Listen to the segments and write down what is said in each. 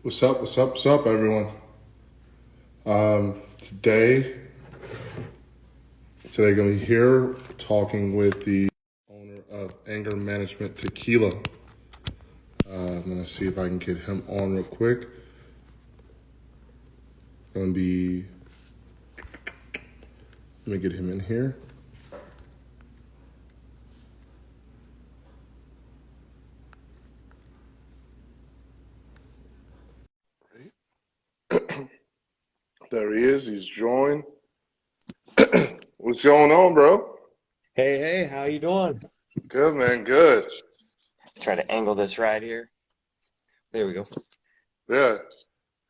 What's up? What's up? What's up, everyone? Today, gonna be here talking with the owner of Anger Management Tequila. I'm gonna see if I can get him on real quick. Gonna be, let me get him in here. There he is. He's joined. What's going on, bro? Hey, how you doing? Good, man. Good. Try to angle this right here. There we go. Yeah.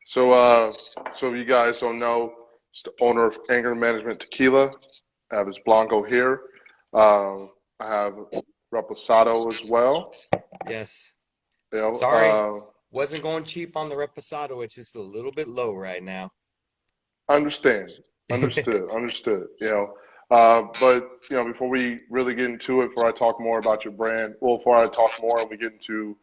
So, so if you guys don't know, it's the owner of Anger Management Tequila. I have his Blanco here. I have Reposado as well. Yes. You know, Sorry, wasn't going cheap on the Reposado. It's just a little bit low right now. understand, understood. But before we really get into it, before I talk more about your brand, well, before I talk more, and we get into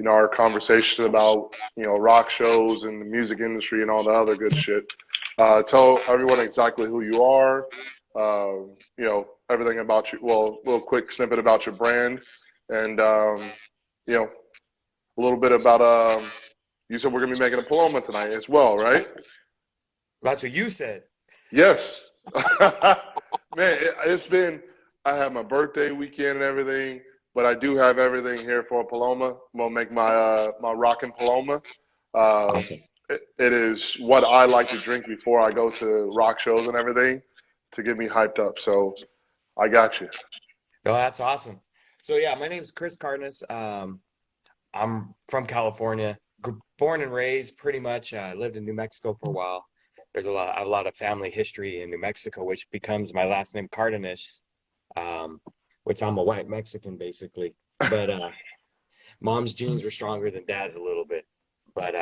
our conversation about rock shows and the music industry and all the other good shit. Tell everyone exactly who you are. Everything about you. Well, a little quick snippet about your brand, and you know, a little bit about You said we're gonna be making a Paloma tonight as well, right? That's what you said. Yes. Man, it's been. I have my birthday weekend and everything, but I do have everything here for a Paloma. I'm gonna make my rockin' Paloma. Uh, Awesome. it is what I like to drink before I go to rock shows and everything to get me hyped up. So I got you. Oh, that's awesome. So yeah, my name's Chris Cardenas. I'm from California, born and raised pretty much. I lived in New Mexico for a while. There's a lot of family history in New Mexico, which becomes my last name Cardenas, um, which I'm a white Mexican basically. But mom's genes were stronger than dad's a little bit. But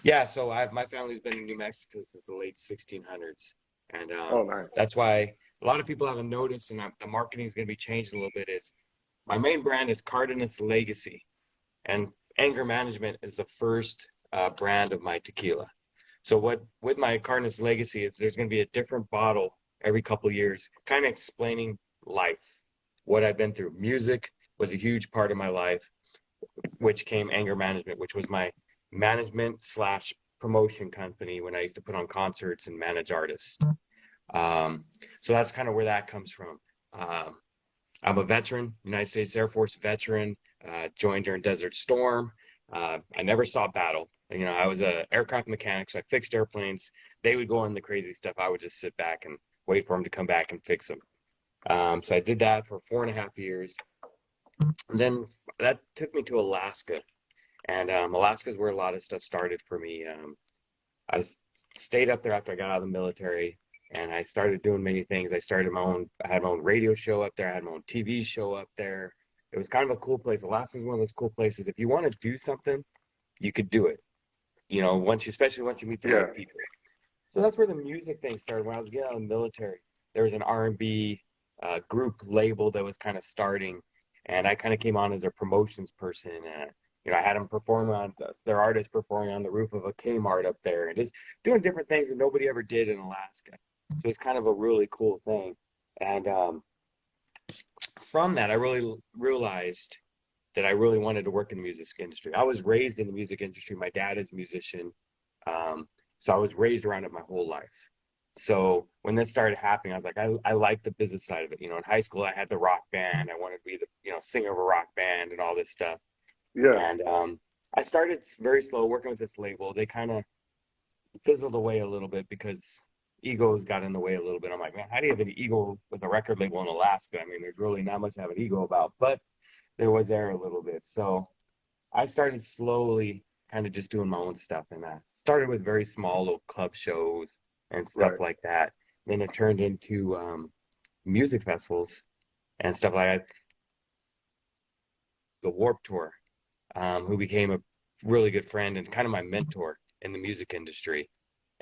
yeah, so my family's been in New Mexico since the late 1600s, and Oh, nice. that's why a lot of people haven't noticed, and the marketing is going to be changed a little bit. Is my main brand is Cardenas Legacy, and Anger Management is the first brand of my tequila. So what with my Cardenas Legacy is there's going to be a different bottle every couple of years, kind of explaining life, what I've been through. Music was a huge part of my life, which came Anger Management, which was my management slash promotion company when I used to put on concerts and manage artists. Um, so that's kind of where that comes from. Um, I'm a veteran, United States Air Force veteran, joined during Desert Storm. I never saw battle. I was a aircraft mechanic, so I fixed airplanes. They would go on the crazy stuff. I would just sit back and wait for them to come back and fix them. So I did that for 4.5 years. And then that took me to Alaska. And Alaska is where a lot of stuff started for me. I stayed up there after I got out of the military, and I started doing many things. I had my own radio show up there. I had my own TV show up there. It was kind of a cool place. Alaska is one of those cool places. If you want to do something, you could do it. Especially once you meet the Yeah. right people. So that's where the music thing started. When I was getting out of the military, there was an R&B group label that was kind of starting, and I kind of came on as a promotions person. I had them perform on their artists performing on the roof of a Kmart up there, and just doing different things that nobody ever did in Alaska. So it's kind of a really cool thing. And from that, I really realized that I really wanted to work in the music industry. I was raised in the music industry. My dad is a musician. Um, so I was raised around it my whole life. So when this started happening, I was like, I like the business side of it. In high school, I had the rock band. I wanted to be the, singer of a rock band and all this stuff. Yeah. And I started very slow working with this label. They kind of fizzled away a little bit because egos got in the way a little bit. I'm like, man, how do you have an ego with a record label in Alaska? I mean, there's really not much to have an ego about, but there was there a little bit. So I started slowly kind of just doing my own stuff. And I started with very small little club shows and stuff Right. like that. Then it turned into music festivals and stuff like that. The Warp Tour, who became a really good friend and kind of my mentor in the music industry.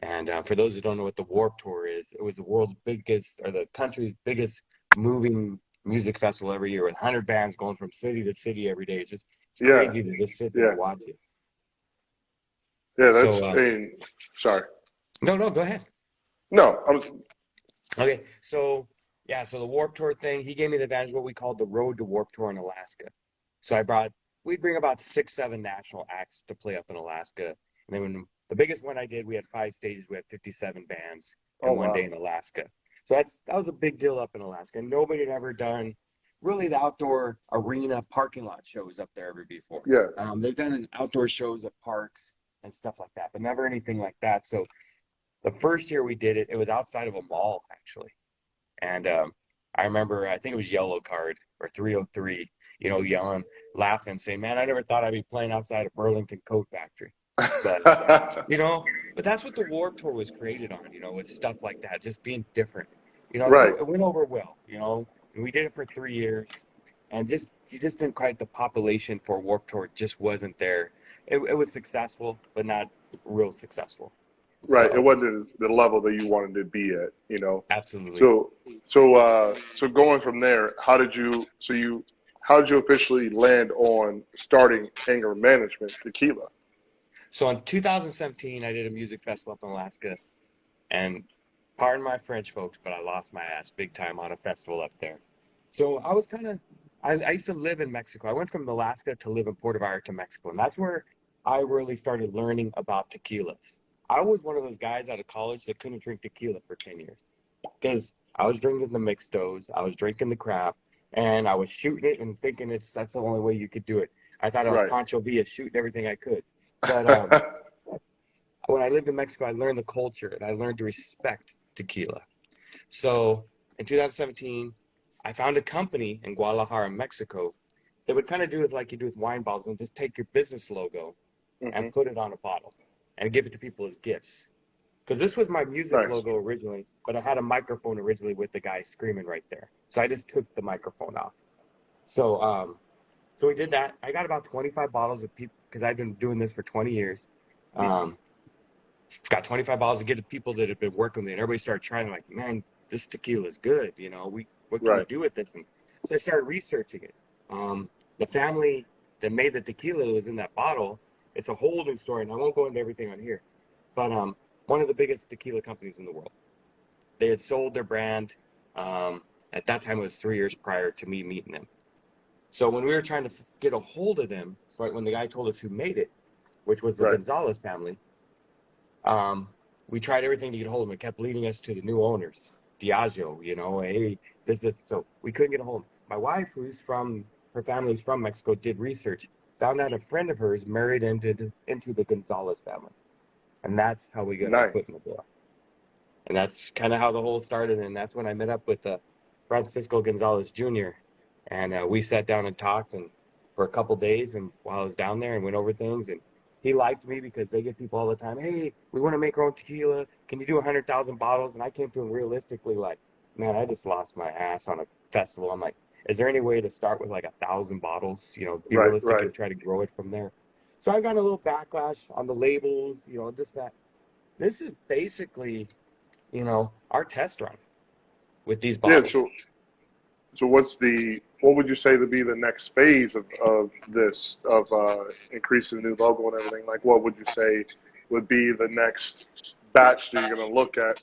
And for those who don't know what the Warp Tour is, it was the world's biggest or the country's biggest moving music festival every year with 100 bands going from city to city every day. It's Yeah. crazy to just sit there Yeah. and watch it. Yeah, So, that's, I mean, sorry. no, no, go ahead. No, I was, Okay, so yeah, so the Warp Tour thing, he gave me the advantage of what we called the Road to Warp Tour in Alaska. So we'd bring about six, seven national acts to play up in Alaska. And then when the biggest one I did, we had 5 stages, we had 57 bands oh, in one day wow. in Alaska. So that was a big deal up in Alaska. Nobody had ever done really the outdoor arena parking lot shows up there ever before. Yeah, They've done outdoor shows at parks and stuff like that, but never anything like that. So the first year we did it, it was outside of a mall actually. And I remember, I think it was Yellow Card or 303, yelling, laughing, saying, "Man, I never thought I'd be playing outside of Burlington Coat Factory." But, you know, but that's what the Warped Tour was created on, with stuff like that, just being different. right, So it went over well, and we did it for 3 years, and you just didn't quite, the population for Warped Tour just wasn't there. It was successful, but not real successful. right. It So wasn't the level that you wanted to be at, you know. absolutely. So, so going from there, how did you officially land on starting Anger Management Tequila? So in 2017, I did a music festival up in Alaska, and pardon my French, folks, but I lost my ass big time on a festival up there. So I was kind of, I used to live in Mexico. I went from Alaska to live in Puerto Vallarta, Mexico, and that's where I really started learning about tequilas. I was one of those guys out of college that couldn't drink tequila for 10 years because I was drinking the mixtos, I was drinking the crap, and I was shooting it and thinking that's the only way you could do it. I thought I was Right. Pancho Villa shooting everything I could. But when I lived in Mexico, I learned the culture and I learned to respect tequila. So in 2017, I found a company in Guadalajara, Mexico, that would kind of do it like you do with wine bottles and just take your business logo Hmm. and put it on a bottle and give it to people as gifts. Because this was my music Nice. logo originally, but I had a microphone originally with the guy screaming right there. So I just took the microphone off. So so we did that. I got about 25 bottles of people because I've been doing this for 20 years. Hmm. Um, got 25 bottles to get to people that have been working with me, and everybody started trying, like, man, this tequila is good. What can we Right. do with this? And so I started researching it. The family that made the tequila was in that bottle. It's a whole new story, and I won't go into everything on here. But one of the biggest tequila companies in the world. They had sold their brand. Um, at that time, it was 3 years prior to me meeting them. So when we were trying to get a hold of them, right when the guy told us who made it, which was the Right. Gonzalez family, um, we tried everything to get a hold of him. It kept leading us to the new owners, Diageo, hey, this is so we couldn't get a hold of him. My wife, her family's from Mexico, did research, found out a friend of hers married into the Gonzalez family. And that's how we got our Nice. foot in the door. And that's kind of how the whole started. And that's when I met up with Francisco Gonzalez Jr. And we sat down and talked and for a couple days. And while I was down there and went over things, and he liked me because they get people all the time. Hey, we want to make our own tequila. Can you do 100,000 bottles? And I came to him realistically, like, man, I just lost my ass on a festival. I'm like, is there any way to start with like 1,000 bottles? Be Right. realistic Right. and try to grow it from there. So I got a little backlash on the labels, this, that. This is basically our test run with these Yeah. bottles. So what would you say to be the next phase of this of increasing the new logo and everything? Like, what would you say would be the next batch that you're going to look at?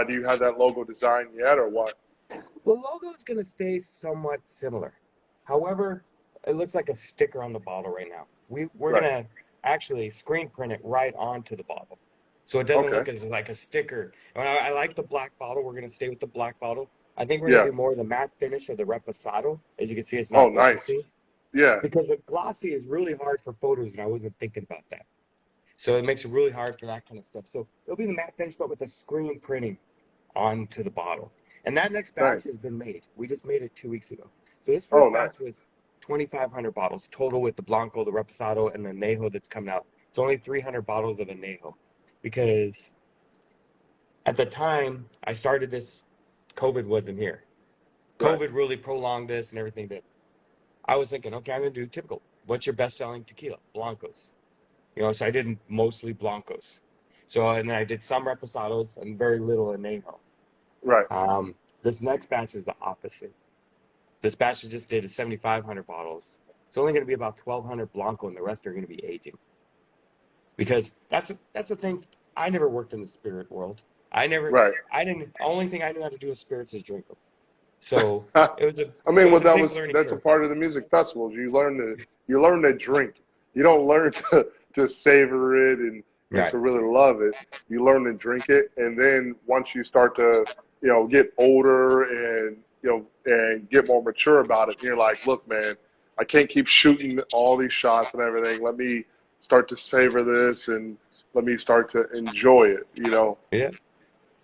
Do you have that logo design yet, or what? The logo is going to stay somewhat similar. However, it looks like a sticker on the bottle right now. We're Right. going to actually screen print it right onto the bottle. So it doesn't Okay. look as like a sticker. And I like the black bottle. We're going to stay with the black bottle. I think we're going Yeah. to do more of the matte finish of the Reposado. As you can see, it's Oh, not nice. glossy Yeah. because the glossy is really hard for photos, and I wasn't thinking about that. So it makes it really hard for that kind of stuff. So it'll be the matte finish, but with the screen printing onto the bottle. And that next batch Nice. has been made. We just made it 2 weeks ago. So this Oh, first nice. batch was 2,500 bottles total with the Blanco, the Reposado, and the añejo that's coming out. It's only 300 bottles of añejo because at the time I started this, COVID wasn't here. Right. COVID really prolonged this and everything. But I was thinking, okay, I'm going to do typical. What's your best-selling tequila? Blancos. So I did mostly Blancos. So, and then I did some Reposados and very little añejo. Right. This next batch is the opposite. This batch I just did is 7,500 bottles. It's only going to be about 1,200 Blanco, and the rest are going to be aging. because that's the thing. I never worked in the spirit world. Right. I didn't. Only thing I knew how to do with spirits is drink them. So I it mean, was well, a big learning that's a curve. part of the music festivals. You learn to drink. You don't learn to savor it and Right. to really love it. You learn to drink it, and then once you start to get older and and get more mature about it, you're like, look, man, I can't keep shooting all these shots and everything. Let me start to savor this and let me start to enjoy it. Yeah.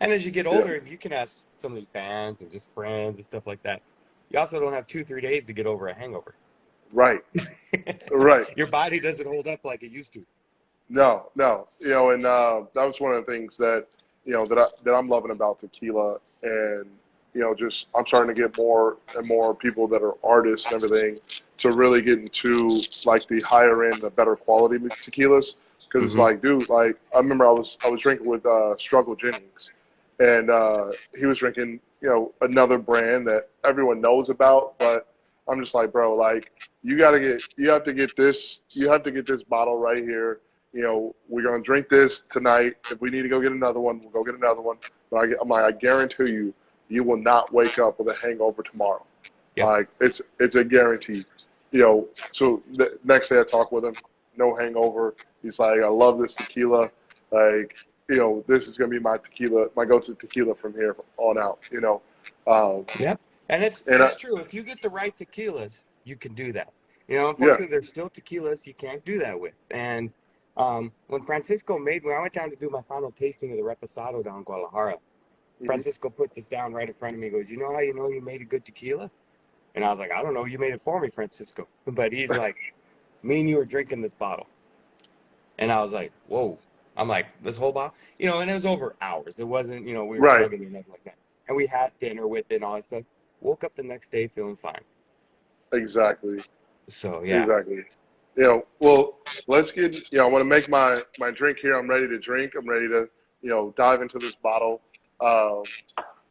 And as you get Yeah. older, you can ask some of these fans and just friends and stuff like that. You also don't have 2, 3 days to get over a hangover. Right. Right. Your body doesn't hold up like it used to. No, no, and that was one of the things that that I'm loving about tequila, and just I'm starting to get more and more people that are artists and everything to really get into like the higher end, the better quality tequilas, because it's Hmm. like, dude, like I remember I was drinking with Struggle Jennings, and he was drinking another brand that everyone knows about, but I'm just like, bro, like you have to get this bottle right here. We're gonna drink this tonight. If we need to go get another one, we'll go get another one. But I'm like, I guarantee you, you will not wake up with a hangover tomorrow. Yep. Like it's a guarantee. So the next day I talk with him, no hangover. He's like, I love this tequila. Like, this is gonna be my tequila, my go-to tequila from here on out. Yep. And And it's true. If you get the right tequilas, you can do that. yeah, Unfortunately, there's still tequilas you can't do that with. And when when I went down to do my final tasting of the Reposado down in Guadalajara, hmm Francisco put this down right in front of me. He goes, you know how you know you made a good tequila? And I was like, I don't know. You made it for me, Francisco. But he's like, me and you were drinking this bottle. And I was like, whoa. I'm like, this whole bottle? And it was over hours. It wasn't, we were right, chugging or nothing like that. And we had dinner with it and all that stuff. Woke up the next day feeling fine. exactly. So, yeah. Exactly. Well, let's get, I want to make my drink here. I'm ready to drink. I'm ready to, dive into this bottle. Um,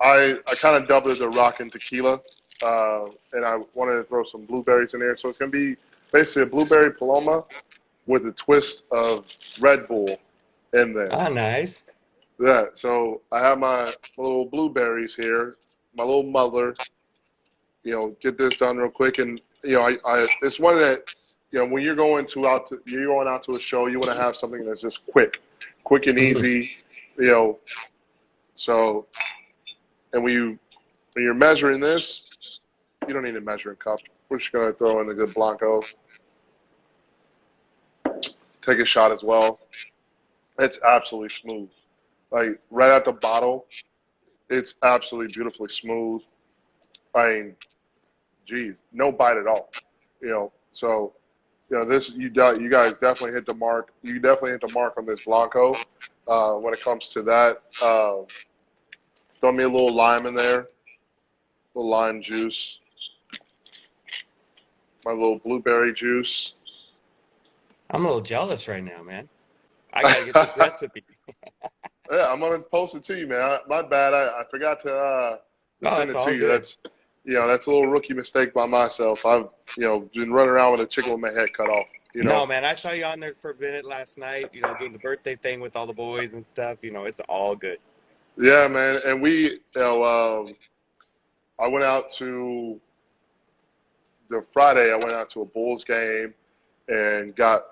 I kind of dubbed it the rockin' tequila, and I wanted to throw some blueberries in there. So it's going to be basically a blueberry paloma with a twist of Red Bull in there. Ah, nice. Yeah. So I have my little blueberries here, my little muddler. Get this done real quick. And it's one that when you're going out to a show, you want to have something that's just quick and Mhm. easy. You know, so and when you're measuring this, you don't need a measuring cup. We're just gonna throw in the good Blanco. Take a shot as well. It's absolutely smooth. Like right out the bottle, it's absolutely beautifully smooth. I mean, geez, no bite at all. So this you guys definitely hit the mark. You definitely hit the mark on this Blanco. When it comes to that, throw me a little lime in there, a little lime juice, my little blueberry juice. I'm a little jealous right now, man. I got to get this Yeah, recipe. I'm gonna post it to you, man. My bad. I forgot to Oh, send that's it to all you. good. That's a little rookie mistake by myself. I've been running around with a chicken with my head cut off. No, man, I saw you on there for a minute last night, doing the birthday thing with all the boys and stuff. It's all good. Yeah, man. And I went out to the Friday. I went out to a Bulls game and got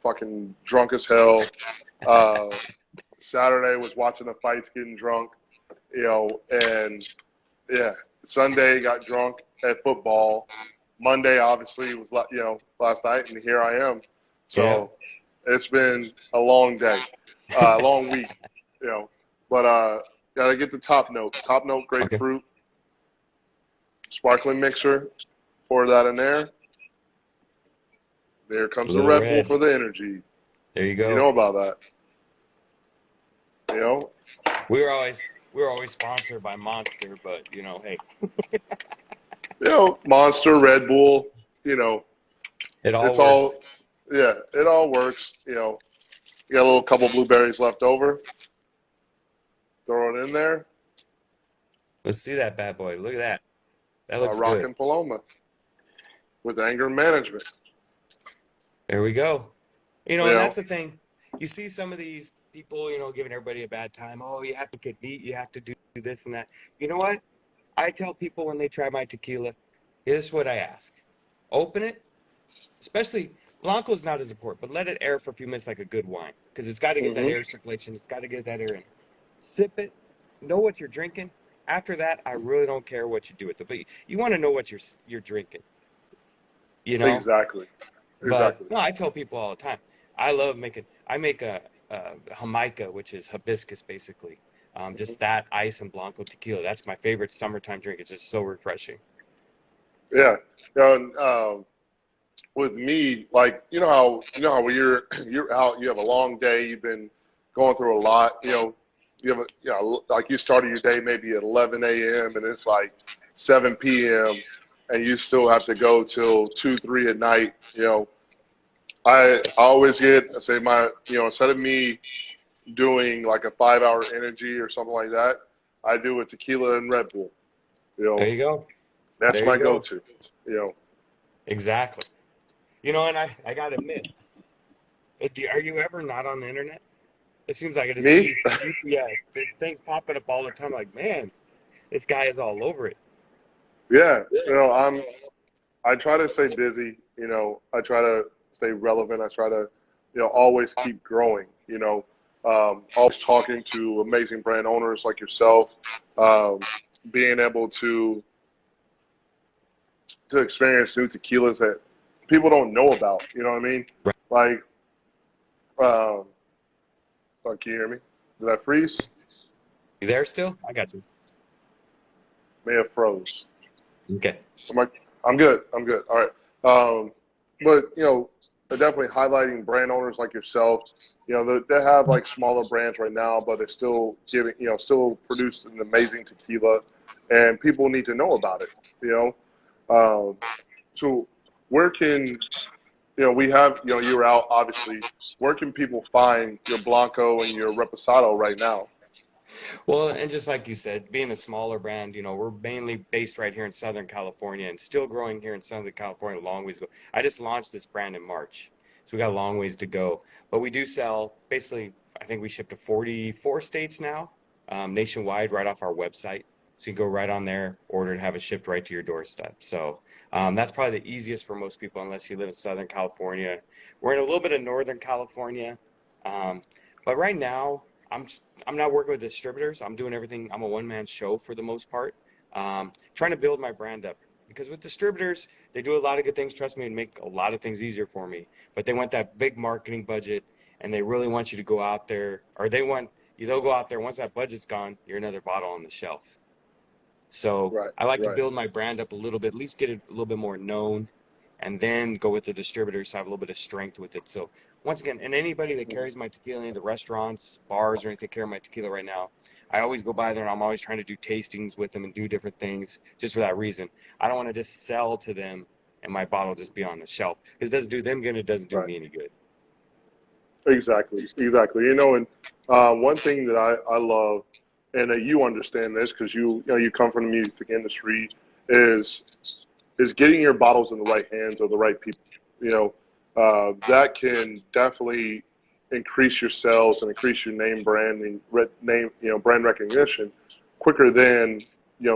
fucking drunk as hell. Uh, Saturday was watching the fights, getting drunk, and yeah, Sunday got drunk at football. Monday obviously was last night, and here I am. Yeah. So it's been a long day, a long week, you know. But gotta get the top note. Top note Okay. grapefruit, sparkling mixer. Pour that in there. There A comes the little Red Bull red. for the energy. There you You go. know about that. You know, We were always sponsored by Monster, but hey, Monster, Red Bull. You know, it all it's works. all, yeah, it all works. You got a little couple blueberries left over. Throw it in there. Let's see that bad boy. Look at that. That My looks good. rockin' Paloma with Anger Management. There we go. You And know, that's the thing. you see some of these people, you know, giving everybody a bad time. Oh, you have to get neat, you have to do this and that. You know what? I tell people when they try my tequila, here's what I ask. Open it, especially Blanco's not as important, but let it air for a few minutes like a good wine because it's got to get that Hmm. air circulation. It's got to get that air in. Sip it, know what you're drinking. After that, I really don't care what you do with it, but you want to know what you're drinking, you know? Exactly. But Exactly. no, I tell people all the time, I love making, I make a Jamaica, which is hibiscus basically. Hmm. Just that ice and Blanco tequila. That's my favorite summertime drink. It's just so refreshing. Yeah. You know, and, with me, like you know how when you're out, you have a long day, you've been going through a lot. You have like you started your day maybe at 11 a.m. and it's like 7 p.m. and you still have to go till 2, 3 at night. I always get I say my instead of me doing like a 5 hour energy or something like that, I do a tequila and Red Bull. You There know, you go. that's There you my go. go-to. You know, Exactly. You know, and I gotta admit, are you ever not on the internet? It seems like I just me, see yeah, there's things popping up all the time. Like, man, this guy is all over it. yeah. I try to stay busy. I try to stay relevant. I try to, always keep growing. Always talking to amazing brand owners like yourself, being able to experience new tequilas that people don't know about. You know what I mean? Right. Like, um, can you hear me? Did I freeze? You there still? I got you. May have froze. Okay. Am I, I'm good. I'm good. All right. Um, but definitely highlighting brand owners like yourself. They have like smaller brands right now, but they're still still produce an amazing tequila, and people need to know about it. So where can we have you're out obviously. Where can people find your Blanco and your Reposado right now? Well, and just like you said, being a smaller brand, you know, we're mainly based right here in Southern California and still growing here in Southern California, a long ways to go. I just launched this brand in March, so we got a long ways to go. But we do sell basically, I think we ship to 44 states now, nationwide, right off our website. So you can go right on there, order and have it shipped right to your doorstep. So that's probably the easiest for most people, unless you live in Southern California. We're in a little bit of Northern California, um, but right now. I'm not working with distributors. I'm doing everything. I'm a one-man show for the most part. Trying to build my brand up because with distributors, they do a lot of good things. Trust me, and make a lot of things easier for me. But they want that big marketing budget, and they really want you to go out there, or they want you. They'll go out there. Once that budget's gone, you're another bottle on the shelf. So Right, I like to right. build my brand up a little bit, at least get it a little bit more known, and then go with the distributors so I have a little bit of strength with it. So once again, and anybody that Mhm. carries my tequila, any of the restaurants, bars, or anything that carry my tequila right now, I always go by there and I'm always trying to do tastings with them and do different things just for that reason. I don't want to just sell to them and my bottle just be on the shelf. Because it doesn't do them good, it doesn't do Right. me any good. Exactly, exactly. And one thing that I love, and you understand this because you come from the music industry, is is getting your bottles in the right hands of the right people. That can definitely increase your sales and increase your name branding, name brand recognition quicker than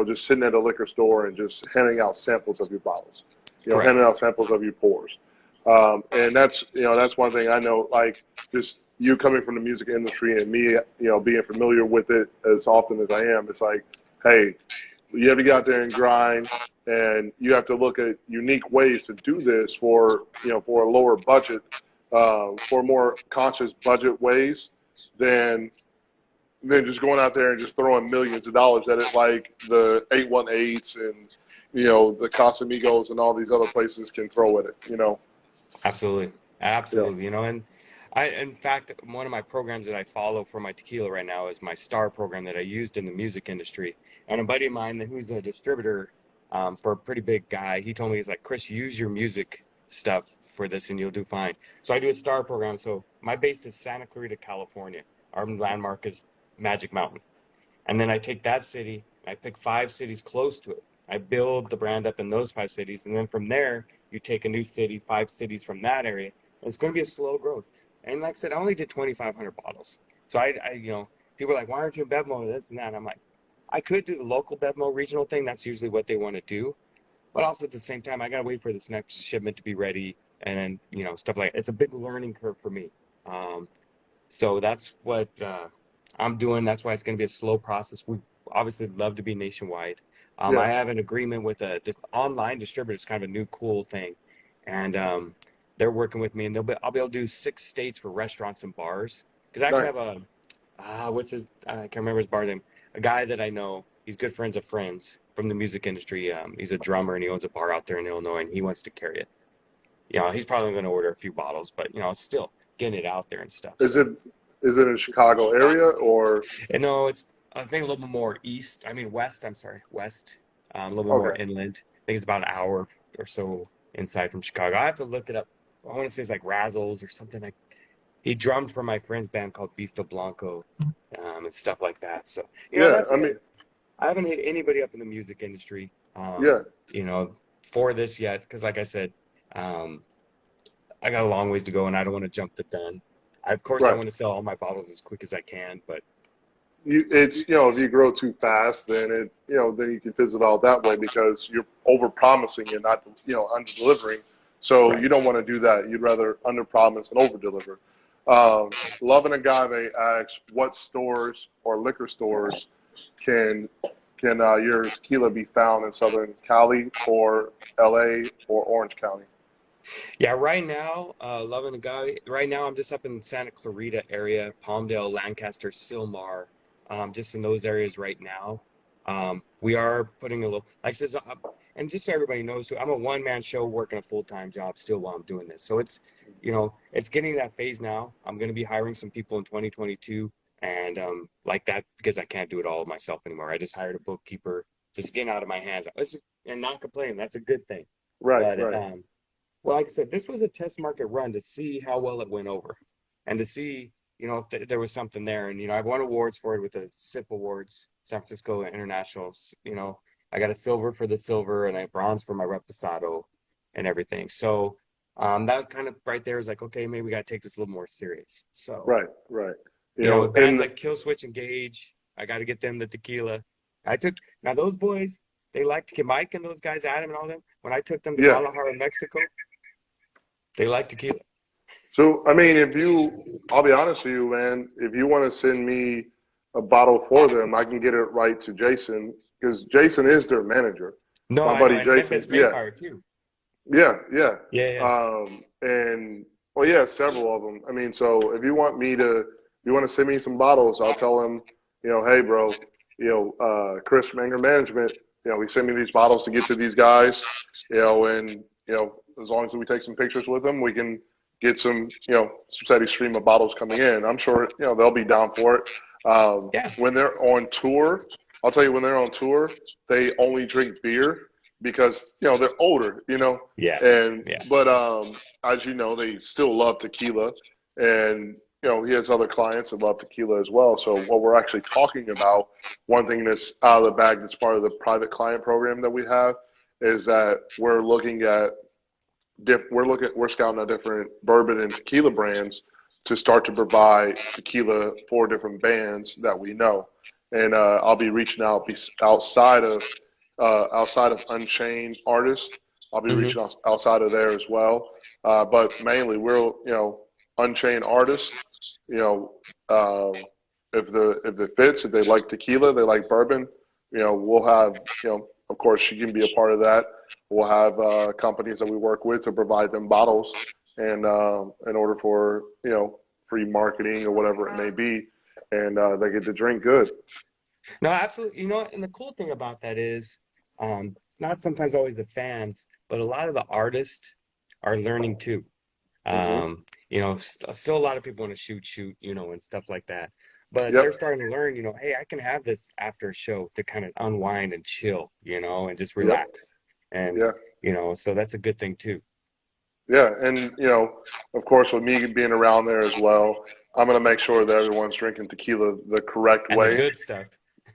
just sitting at a liquor store and just handing out samples of your bottles, handing Correct. out samples of your pours. And that's one thing I know. Like just you coming from the music industry and me, being familiar with it as often as I am. It's like, hey, you have to get out there and grind, and you have to look at unique ways to do this for a lower budget, for more conscious budget ways than just going out there and just throwing millions of dollars at it like the 818s and the Casamigos and all these other places can throw at it. Absolutely. Yeah. Absolutely. You know, and in fact, one of my programs that I follow for my tequila right now is my STAR program that I used in the music industry. And a buddy of mine who's a distributor for a pretty big guy, he told me, he's like, Chris, use your music stuff for this and you'll do fine. So I do a STAR program. So my base is Santa Clarita, California. Our landmark is Magic Mountain. And then I take that city, I pick 5 cities close to it. I build the brand up in those 5 cities. And then from there, you take a new city, 5 cities from that area. And it's going to be a slow growth. And like I said, I only did 2,500 bottles. So people are like, why aren't you in Bevmo, this and that? And I'm like, I could do the local Bevmo regional thing. That's usually what they want to do. But also at the same time, I gotta wait for this next shipment to be ready, and then stuff like it's a big learning curve for me. Um, so that's what I'm doing. That's why it's gonna be a slow process. We obviously love to be nationwide. Yeah, I have an agreement with a this online distributor. It's kind of a new cool thing, and they're working with me, and I'll be able to do 6 states for restaurants and bars. Because I actually nice. have a what's his I can't remember his bar name. A guy that I know. He's good friends of friends from the music industry. He's a drummer and he owns a bar out there in Illinois, and he wants to carry it. He's probably going to order a few bottles, but still getting it out there and stuff. Is So, it is it in Chicago area or and no, it's I think a little bit more east. I mean west. I'm sorry, west. A little bit more okay? inland. I think it's about an hour or so inside from Chicago. I have to look it up. I want to say it's like Razzles or something like. He drummed for my friend's band called Blanco, and stuff like that. So, Yeah, that's I it. mean, I haven't hit anybody up in the music industry, yeah, you know, for this yet, because like I said, um, I got a long ways to go, and I don't want to jump the gun. Of course, I right. want to sell all my bottles as quick as I can, but It's if you grow too fast, then then you can fizzle out that way because you're over promising and not under delivering. So right. you don't want to do that. You'd rather under promise and over deliver. Love and Agave asks, what stores or liquor stores can your tequila be found in Southern Cali or LA or Orange County? Yeah, right now, loving the guy. Right now, I'm just up in Santa Clarita area, Palmdale, Lancaster, Silmar, just in those areas right now. We are putting a little, like I says, and just so everybody knows, too, I'm a one-man show working a full-time job still while I'm doing this. So it's getting that phase now. I'm going to be hiring some people in 2022, and like that because I can't do it all myself anymore. I just hired a bookkeeper. Just getting out of my hands. And not complaining. That's a good thing. Right, But right. well, like I said, this was a test market run to see how well it went over and to see, if there was something there. And, I've won awards for it with the SIP Awards, San Francisco International. I got a silver for the silver and a bronze for my Reposado and everything. So that kind of right there is like, okay, maybe we got to take this a little more serious. So, Right, right. with bands And like Kill Switch and Gage, I got to get them the tequila. Now those boys, they like to get Mike and those guys, Adam and all them. When I took them to yeah. Guadalajara, Mexico, they like tequila. So, I mean, I'll be honest with you, man, if you want to send me a bottle for them, I can get it right to Jason because Jason is their manager. No, My I know, buddy and Jason, Memphis yeah, Mayfire too. yeah. Yeah, yeah. And well, yeah, several of them. I mean, so if you want to send me some bottles, I'll tell him, hey, bro, Chris from Anger Management, he sent me these bottles to get to these guys, and as long as we take some pictures with them, we can get some steady stream of bottles coming in. I'm sure, they'll be down for it. Yeah. When they're on tour, I'll tell you, when they're on tour, they only drink beer because, they're older, Yeah. and Yeah. but as you know, they still love tequila, and he has other clients that love tequila as well. So what we're actually talking about, one thing that's out of the bag that's part of the private client program that we have, is that we're scouting out different bourbon and tequila brands to start to provide tequila for different bands that we know, and I'll be reaching out outside of Unchained artists. I'll be Hmm. reaching outside of there as well. But mainly, Unchained artists. You know, if it fits, if they like tequila, they like bourbon. We'll have of course, she can be a part of that. We'll have companies that we work with to provide them bottles, and in order for free marketing or whatever it may be, and they get to drink good. No, absolutely. And the cool thing about that is, it's not sometimes always the fans, but a lot of the artists are learning too. Hmm. Still a lot of people want to shoot, and stuff like that. But they're Yep. starting to learn, hey, I can have this after a show to kind of unwind and chill, and just Yep. relax. And, Yeah. so that's a good thing too. Yeah, and of course, with me being around there as well, I'm gonna make sure that everyone's drinking tequila the correct And the way. good stuff.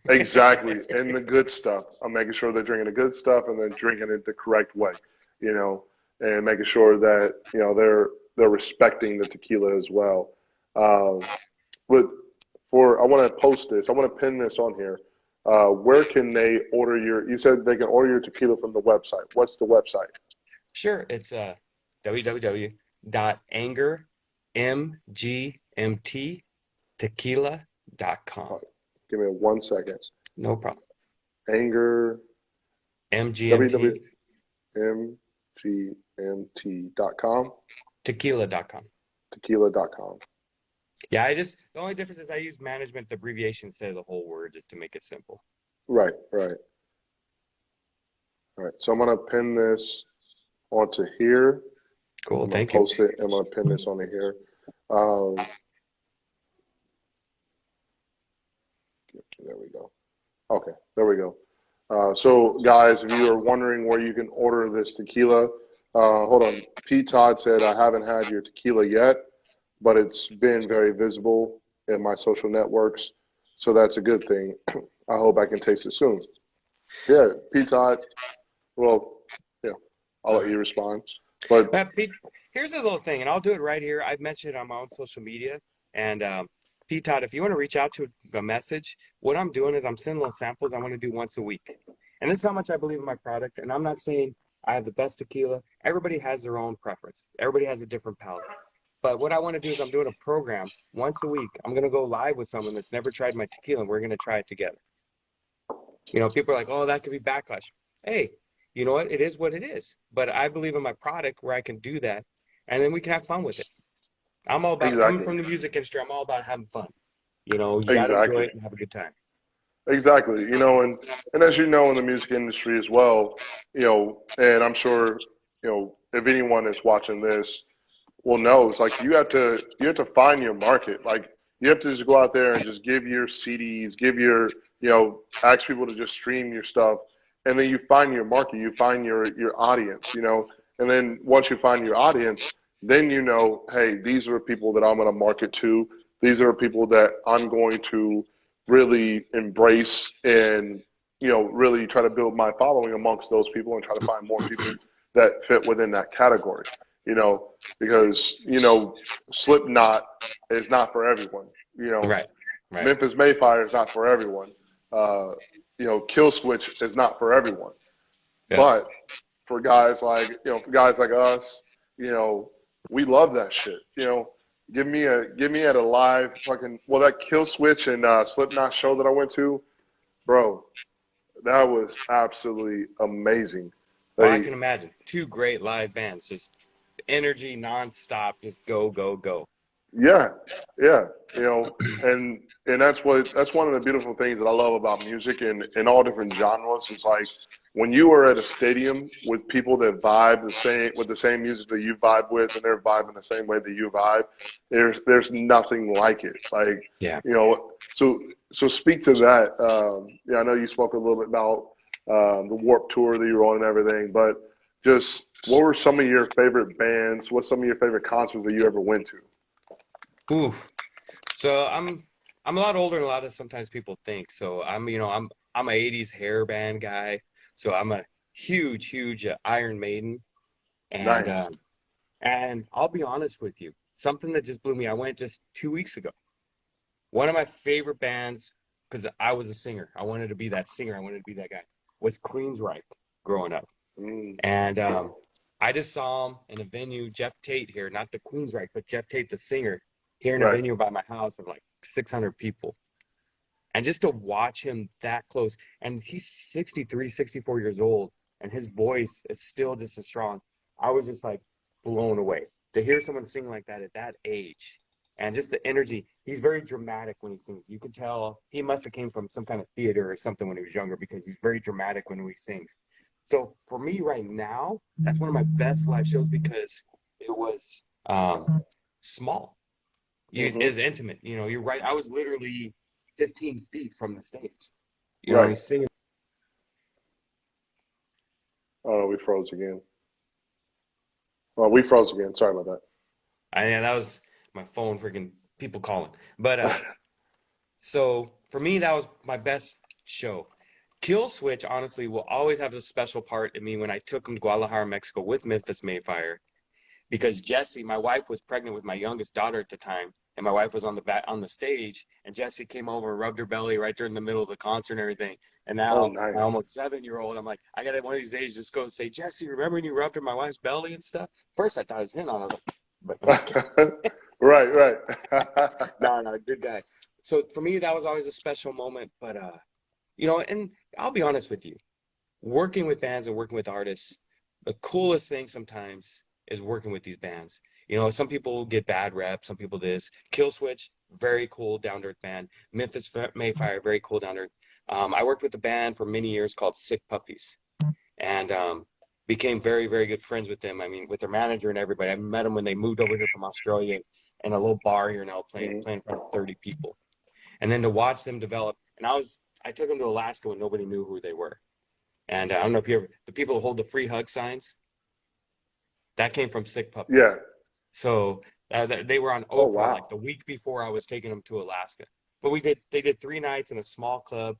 Exactly, and the good stuff. I'm making sure they're drinking the good stuff and then drinking it the correct way, you know, and making sure that they're respecting the tequila as well. Um, but I want to post this. I want to pin this on here. Where can they order you said they can order your tequila from the website. What's the website? Sure, it's www.angermgmttequila.com. All right, give me 1 second. No problem. Anger MGMT www.mgmt.com. tequila.com. Tequila.com. Yeah, the only difference is I use management abbreviation instead of the whole word just to make it simple. Right, right. All right. So I'm gonna pin this onto here. Cool, I'm gonna thank you. post it. I'm gonna pin this onto here. Um, there we go. Okay, there we go. So guys, if you are wondering where you can order this tequila, hold on. P. Todd said, I haven't had your tequila yet, but it's been very visible in my social networks. So that's a good thing. I hope I can taste it soon. Yeah, P. Todd, well, yeah, I'll let you respond. But Pete, here's a little thing, and I'll do it right here. I've mentioned it on my own social media. And Pete Todd, if you want to reach out to a message, what I'm doing is I'm sending little samples I want to do once a week. And that's how much I believe in my product. And I'm not saying I have the best tequila. Everybody has their own preference. Everybody has a different palate. But what I want to do is I'm doing a program once a week. I'm going to go live with someone that's never tried my tequila, and we're going to try it together. You know, people are like, oh, that could be backlash. Hey, you know what? It is what it is. But I believe in my product where I can do that, and then we can have fun with it. I'm all about coming exactly, from the music industry. I'm all about having fun. You know, you got to enjoy exactly, it and have a good time. exactly. And as you know, in the music industry as well, and I'm sure, if anyone is watching this will know, it's like you have to find your market. Like you have to just go out there and just give your CDs, ask people to just stream your stuff, and then you find your market, you find your audience, and then once you find your audience, then hey, these are people that I'm going to market to. These are people that I'm going to really embrace and really try to build my following amongst those people and try to find more people that fit within that category. Because Slipknot is not for everyone. Right, right. Memphis Mayfire is not for everyone. Kill Switch is not for everyone. Yeah. But for guys like us, we love that shit. Give me at a live that Kill Switch and Slipknot show that I went to, bro. That was absolutely amazing. Oh, I can imagine. Two great live bands, just energy nonstop, just go, go, go. Yeah, yeah, and that's one of the beautiful things that I love about music in all different genres. It's like when you are at a stadium with people that vibe the same music that you vibe with, and they're vibing the same way that you vibe. There's nothing like it. Like Yeah. so speak to that. Yeah, I know you spoke a little bit about the Warped Tour that you were on and everything, but just what were some of your favorite bands? What's some of your favorite concerts that you ever went to? Oof. So I'm a lot older than a lot of sometimes people think. So I'm a 80s hair band guy. So I'm a huge Iron Maiden, and Nice. and I'll be honest with you, something that just blew me. I went just 2 weeks ago. One of my favorite bands, because I was a singer. I wanted to be that singer. I wanted to be that guy. Was Queensryche growing up, Mm, and I just saw him in a venue. Jeff Tate here, not the Queensryche, but Jeff Tate, the singer, here in a right. venue by my house of like 600 people. And just to watch him that close, and he's 63, 64 years old, and his voice is still just as strong. I was just like blown away to hear someone sing like that at that age. And just the energy. He's very dramatic when he sings. You could tell he must have came from some kind of theater or something when he was younger, because he's very dramatic when he sings. So for me right now, that's one of my best live shows because it was small. It Hmm. is intimate. You're right. I was literally 15 feet from the stage. Right. He's singing. Oh, we froze again. Oh, we froze again. Sorry about Yeah, that was my phone freaking people calling. But that. so for me, that was my best show. Kill Switch, honestly, will always have a special part in me when I took him to Guadalajara, Mexico with Memphis Mayfire. because Jesse, my wife, was pregnant with my youngest daughter at the time, and my wife was on the stage, and Jesse came over and rubbed her belly right during the middle of the concert and everything. And Oh, now my nice. almost 7-year-old, I'm like, I gotta one of these days just go and say, Jesse, remember when you rubbed my wife's belly and stuff? First, I thought it was hitting on her, but I'm just kidding. Right, right. No, no, good guy. So for me, that was always a special moment. But you know, and I'll be honest with you, working with bands and working with artists, the coolest thing sometimes is working with these bands. You know, some people get bad rep, some people this. Killswitch, very cool down to earth band. Mayfire, very cool down to earth. I worked with a band for many years called Sick Puppies, and became very, very good friends with them. I mean, with their manager and everybody. I met them when they moved over here from Australia in a little bar here now, Mhm. playing in front of 30 people. And then to watch them develop, and I took them to Alaska when nobody knew who they were. And I don't know if you ever, the people who hold the free hug signs, that came from Sick Yeah. Puppies. So they were on Oh, Oprah like wow. the week before I was taking them to Alaska. But they did 3 nights in a small club.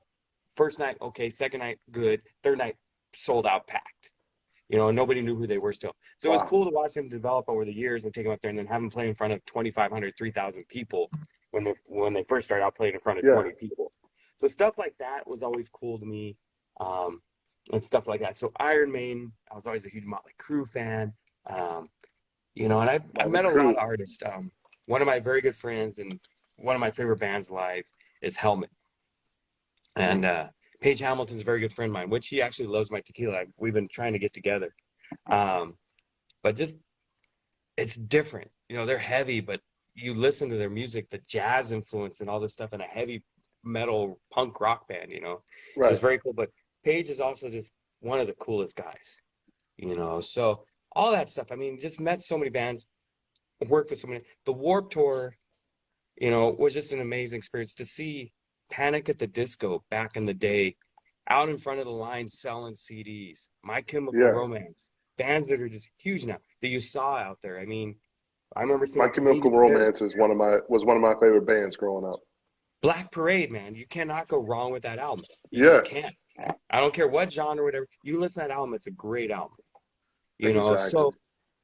First night, okay. Second night, good. Third night, sold out, packed. You know, nobody knew who they were still. So it was Wow. cool to watch them develop over the years and take them up there and then have them play in front of 2,500, 3,000 people when they first started out playing in front of Yeah. 20 people. So stuff like that was always cool to me, um, and stuff like that. So Iron Maiden, I was always a huge Motley Crue fan. Um, you know, and I've Motley met a lot Crue. of artists. One of my very good friends and one of my favorite bands live is Helmet. And Mm. Paige Hamilton's a very good friend of mine, which he actually loves my tequila. We've been trying to get together. Um, but just it's different. You know, they're heavy, but you listen to their music, the jazz influence and all this stuff in a heavy metal punk rock band, you know. It's Right. just very cool. But Paige is also just one of the coolest guys, you know. So all that stuff. I mean, just met so many bands, worked with so many. The Warp Tour, you know, was just an amazing experience to see Panic at the Disco back in the day, out in front of the line selling CDs. My Chemical Yeah. Romance, bands that are just huge now that you saw out there. I mean, I remember My seeing Chemical Katy Perry, Romance is one of my favorite bands growing up. Black Parade, man. You cannot go wrong with that album. You Yeah. just can't. I don't care what genre, or whatever. You listen to that album, it's a great album. You know, Exactly. so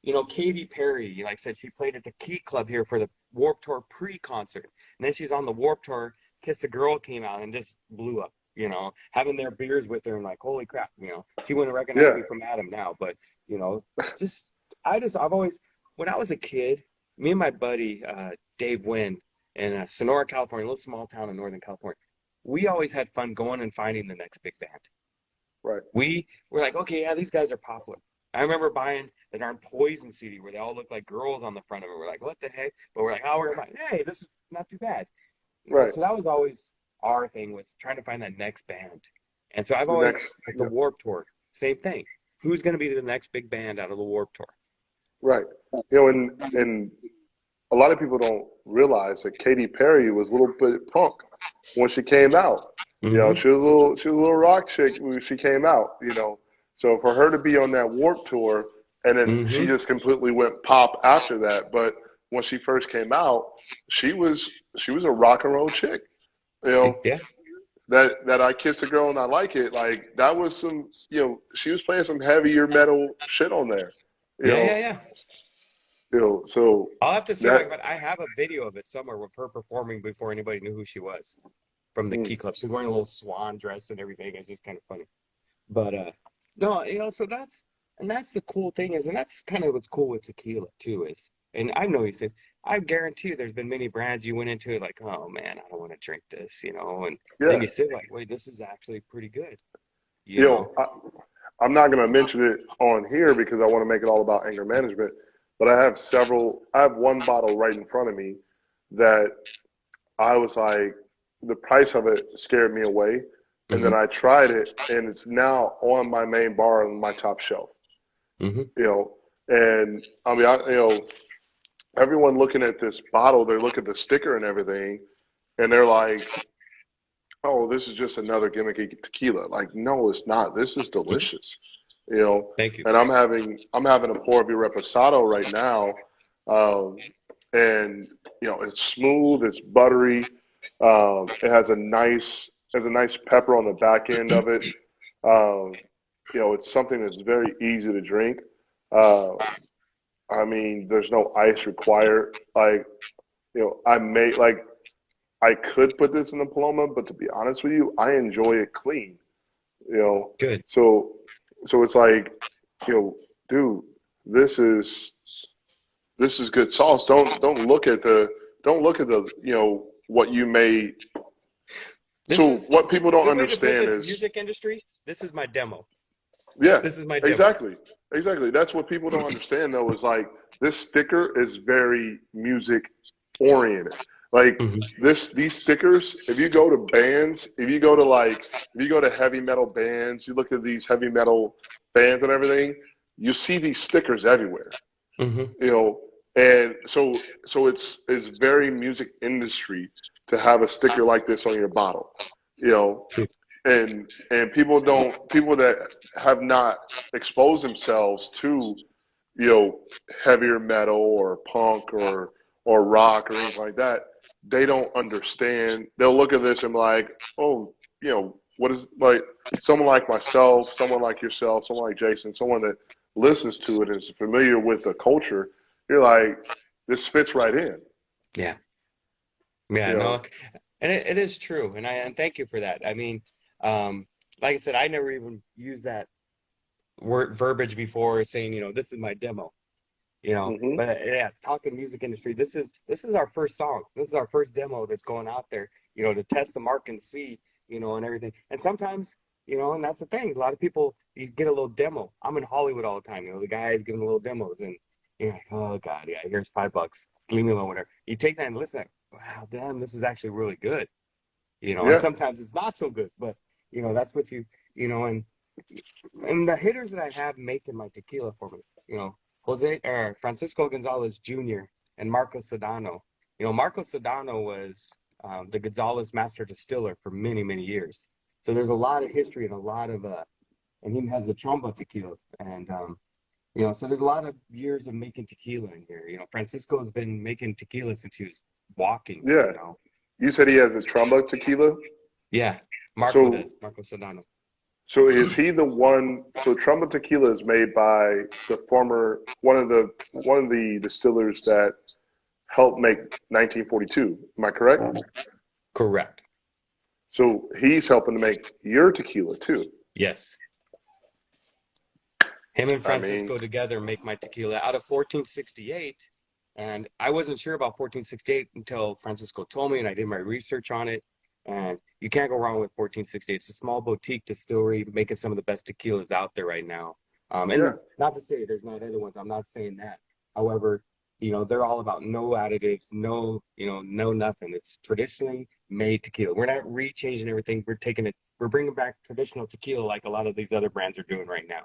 you know, Katy Perry, like I said, she played at the Key Club here for the Warp Tour pre-concert. And then she's on the Warp Tour. Kiss the Girl came out and just blew up, you know, having their beers with her and like, holy crap, you know, she wouldn't recognize Yeah. me from Adam now, but, you know, just, I've always, when I was a kid, me and my buddy, Dave Wynn in Sonora, California, a little small town in Northern California, we always had fun going and finding the next big band. Right. We were like, okay, yeah, these guys are popular. I remember buying the darn Poison CD where they all look like girls on the front of it. We're like, what the heck? But we're like, oh, we're like, hey, this is not too bad. You know, Right. so that was always our thing was trying to find that next band. And so I've The always, next. like the Yeah. Warp Tour, same thing. Who's going to be the next big band out of the Warp Tour? Right. You know, and a lot of people don't realize that Katy Perry was a little bit punk when she came out. You know, Mm-hmm. she was a little rock chick when she came out. You know, so for her to be on that Warp Tour, and then she Mm-hmm. just completely went pop after that. But when she first came out, she was a rock and roll chick. You know, Yeah. that I Kiss a Girl and I Like It, like that was some, you know, she was playing some heavier metal shit on there. You Yeah, yeah, know, yeah. so I'll have to see if I that. can find, I have a video of it somewhere with her performing before anybody knew who she was from the Mm. Key Club. She's wearing a little swan dress and everything. It's just kind of funny. But no, you know, so that's the cool thing is, and that's kind of what's cool with tequila too is, and I know you said, I guarantee you there's been many brands you went into like, oh man, I don't want to drink this, you know, and then Yeah. you sit like, wait, this is actually pretty good, you You know. know, I'm not going to mention it on here because I want to make it all about anger management, but I have one bottle right in front of me that I was like, the price of it scared me away. And then Hmm. I tried it and it's now on my main bar on my top shelf, Hmm. you know, and I mean, you know, everyone looking at this bottle, they look at the sticker and everything, and they're like, "Oh, this is just another gimmicky tequila." Like, no, it's not. This is Hmm. delicious, you know. Thank you. And I'm having a pour of your Reposado right now, um, and you know, it's smooth, it's buttery, it has a nice pepper on the back end of it. Um, you know, it's something that's very easy to drink. Uh, I mean, there's no ice required. Like, I may like I could put this in a Paloma, but to be honest with you, I enjoy it clean. You know, Good. so it's like, dude, this is good sauce. Don't look at the what you made. This So is what people don't good way to put understand this is, music industry. This is my demo. yeah, This is my demo. exactly, exactly. That's what people don't understand though, is like this sticker is very music oriented. Like Hmm. these stickers, if you go to bands, if you go to heavy metal bands, you look at these heavy metal bands and everything, you see these stickers everywhere. Hmm. You know, and so it's very music industry to have a sticker like this on your bottle. You know, and people that have not exposed themselves to heavier metal or punk or rock or anything like that, they don't understand. They'll look at this and be like, oh, what is, like, someone like myself, someone like yourself, someone like Jason, someone that listens to it and is familiar with the culture. You're like, this fits right in. Yeah. Yeah, You no, know, and it is true, and thank you for that. I mean, um, like I said, I never even used that word verbiage before, saying, this is my demo, hmm But yeah, talking music industry, this is our first song. This is our first demo that's going out there, to test the mark and see, and everything. And sometimes, and that's the thing. A lot of people, you get a little demo. I'm in Hollywood all the time. The guys giving little demos, and you're like, oh God, yeah, here's $5. Leave me alone, whatever. You take that and listen, like, wow, damn, this is actually really good. And yeah, sometimes it's not so good, but that's what and the hitters that I have making my tequila for me, Jose or Francisco Gonzalez Jr. and Marco Sedano. Marco Sedano was the Gonzalez master distiller for many, many years. So there's a lot of history and a lot of and he has the Tromba tequila, and so there's a lot of years of making tequila in here. Francisco's been making tequila since he was walking. yeah. You said he has a Trumba tequila. Yeah, Marco So does, Marco Sedano. is he the one? So Trumba tequila is made by the former one of the distillers that helped make 1942. Am I correct? Correct. So he's helping to make your tequila too. Yes. Him and I mean, Francisco together make my tequila out of 1468. And I wasn't sure about 1468 until Francisco told me, and I did my research on it. And you can't go wrong with 1468. It's a small boutique distillery making some of the best tequilas out there right now. yeah, And not to say there's not other ones. I'm not saying that. However, they're all about no additives, no nothing. It's traditionally made tequila. We're not re-changing everything. We're bringing back traditional tequila like a lot of these other brands are doing right now.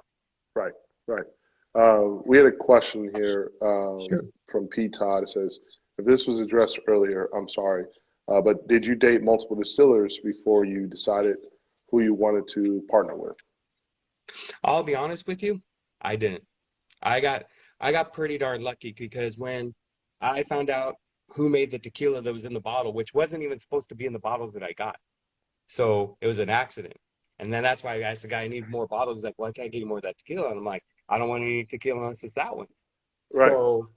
right, right. We had a question here Sure. from P. Todd. It says, if this was addressed earlier, I'm sorry, but did you date multiple distillers before you decided who you wanted to partner with? I'll be honest with you, I didn't. I got I got pretty darn lucky because when I found out who made the tequila that was in the bottle, which wasn't even supposed to be in the bottles that I got. So it was an accident. And then that's why I asked the guy, I need more bottles. He's like, well, I can't get you more of that tequila. And I'm like, I don't want any tequila unless it's that one. Right. So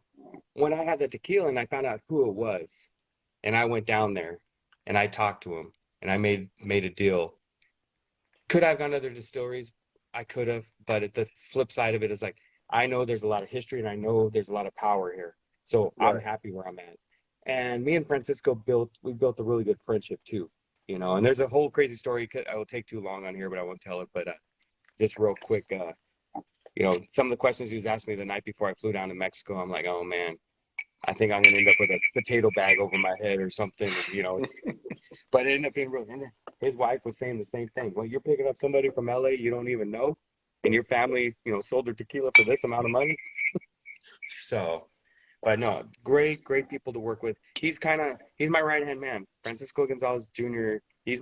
when I had the tequila and I found out who it was, and I went down there and I talked to him and I made a deal. Could I have gone to other distilleries? I could have, but the flip side of it is like I know there's a lot of history and I know there's a lot of power here. So I'm Right. happy where I'm at. And me and Francisco we built a really good friendship too, And there's a whole crazy story. I will take too long on here, but I won't tell it. But just real quick, some of the questions he was asking me the night before I flew down to Mexico, I'm like, oh man, I think I'm gonna end up with a potato bag over my head or something. But it ended up being real. And his wife was saying the same thing. Well, you're picking up somebody from LA you don't even know, and your family, sold their tequila for this amount of money. So, but no, great, great people to work with. He's my right hand man, Francisco Gonzalez Jr. He's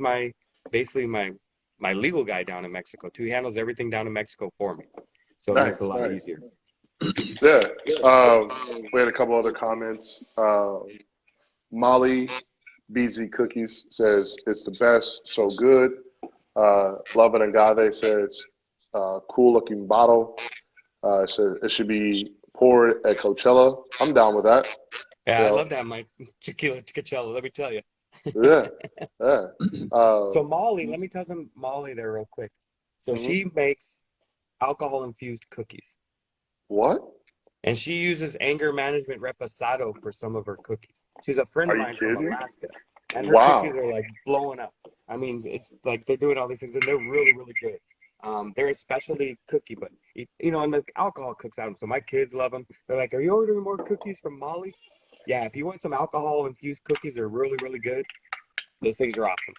basically my legal guy down in Mexico too. He handles everything down in Mexico for me, so it makes it a Nice. lot Nice. easier. Yeah. We had a couple other comments. Molly BZ Cookies says it's the best, so good. Love and Agave says cool looking bottle. It says it should be pour it at Coachella. I'm down with that. Yeah, You I know, love that, my tequila Coachella, let me tell you. yeah, yeah. So Um, Molly, let me tell some Molly there real quick. So mhm. she makes alcohol infused cookies, What? and she uses Anger Management Reposado for some of her cookies. She's a friend Are of you mine from kidding? Alaska, and her Wow. cookies are like blowing up. I mean, it's like they're doing all these things, and they're really, really good. They're a specialty cookie, but and the alcohol cooks out 'em, so my kids love them. They're like, "Are you ordering more cookies from Molly?" Yeah, if you want some alcohol infused cookies, they're really, really good. Those things are awesome.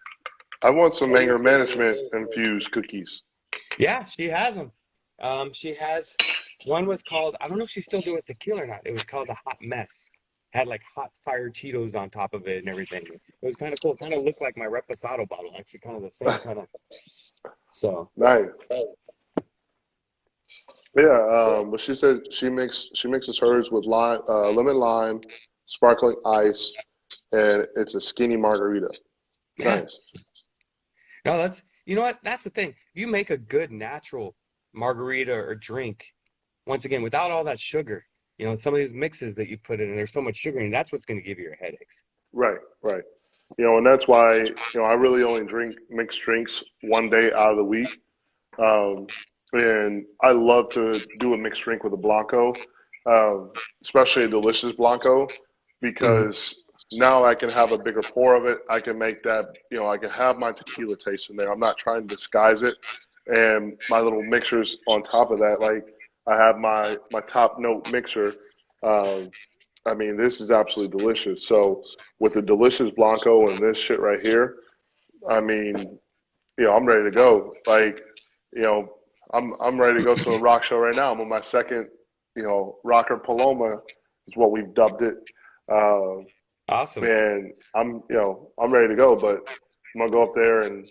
I want some anger management infused cookies. Yeah, she has them. She has one was called, I don't know if she's still doing tequila or not. It was called a hot mess. Had like hot fire Cheetos on top of it and everything. It was kind of cool. Kind of looked like my Reposado bottle, actually, kind of the same kind of. So, Nice. Yeah, but she said she mixes hers with lemon lime, sparkling ice, and it's a skinny margarita. yeah. Nice. No, you know what? That's the thing. If you make a good natural margarita or drink, once again, without all that sugar, some of these mixes that you put in, and there's so much sugar, and that's what's going to give you your headaches. Right, right. And that's why I really only drink mixed drinks one day out of the week. Um, and I love to do a mixed drink with a Blanco, especially a delicious Blanco, Hmm. because now I can have a bigger pour of it. I can make that, I can have my tequila taste in there. I'm not trying to disguise it. And my little mixers on top of that, like I have my top note mixer. Um, I mean, this is absolutely delicious. So with the delicious Blanco and this shit right here, I mean, I'm ready to go. Like, you know, I'm ready to go to a rock show right now. I'm on my second, Rocker Paloma is what we've dubbed it. Uh, Awesome. and I'm ready to go. But I'm gonna go up there and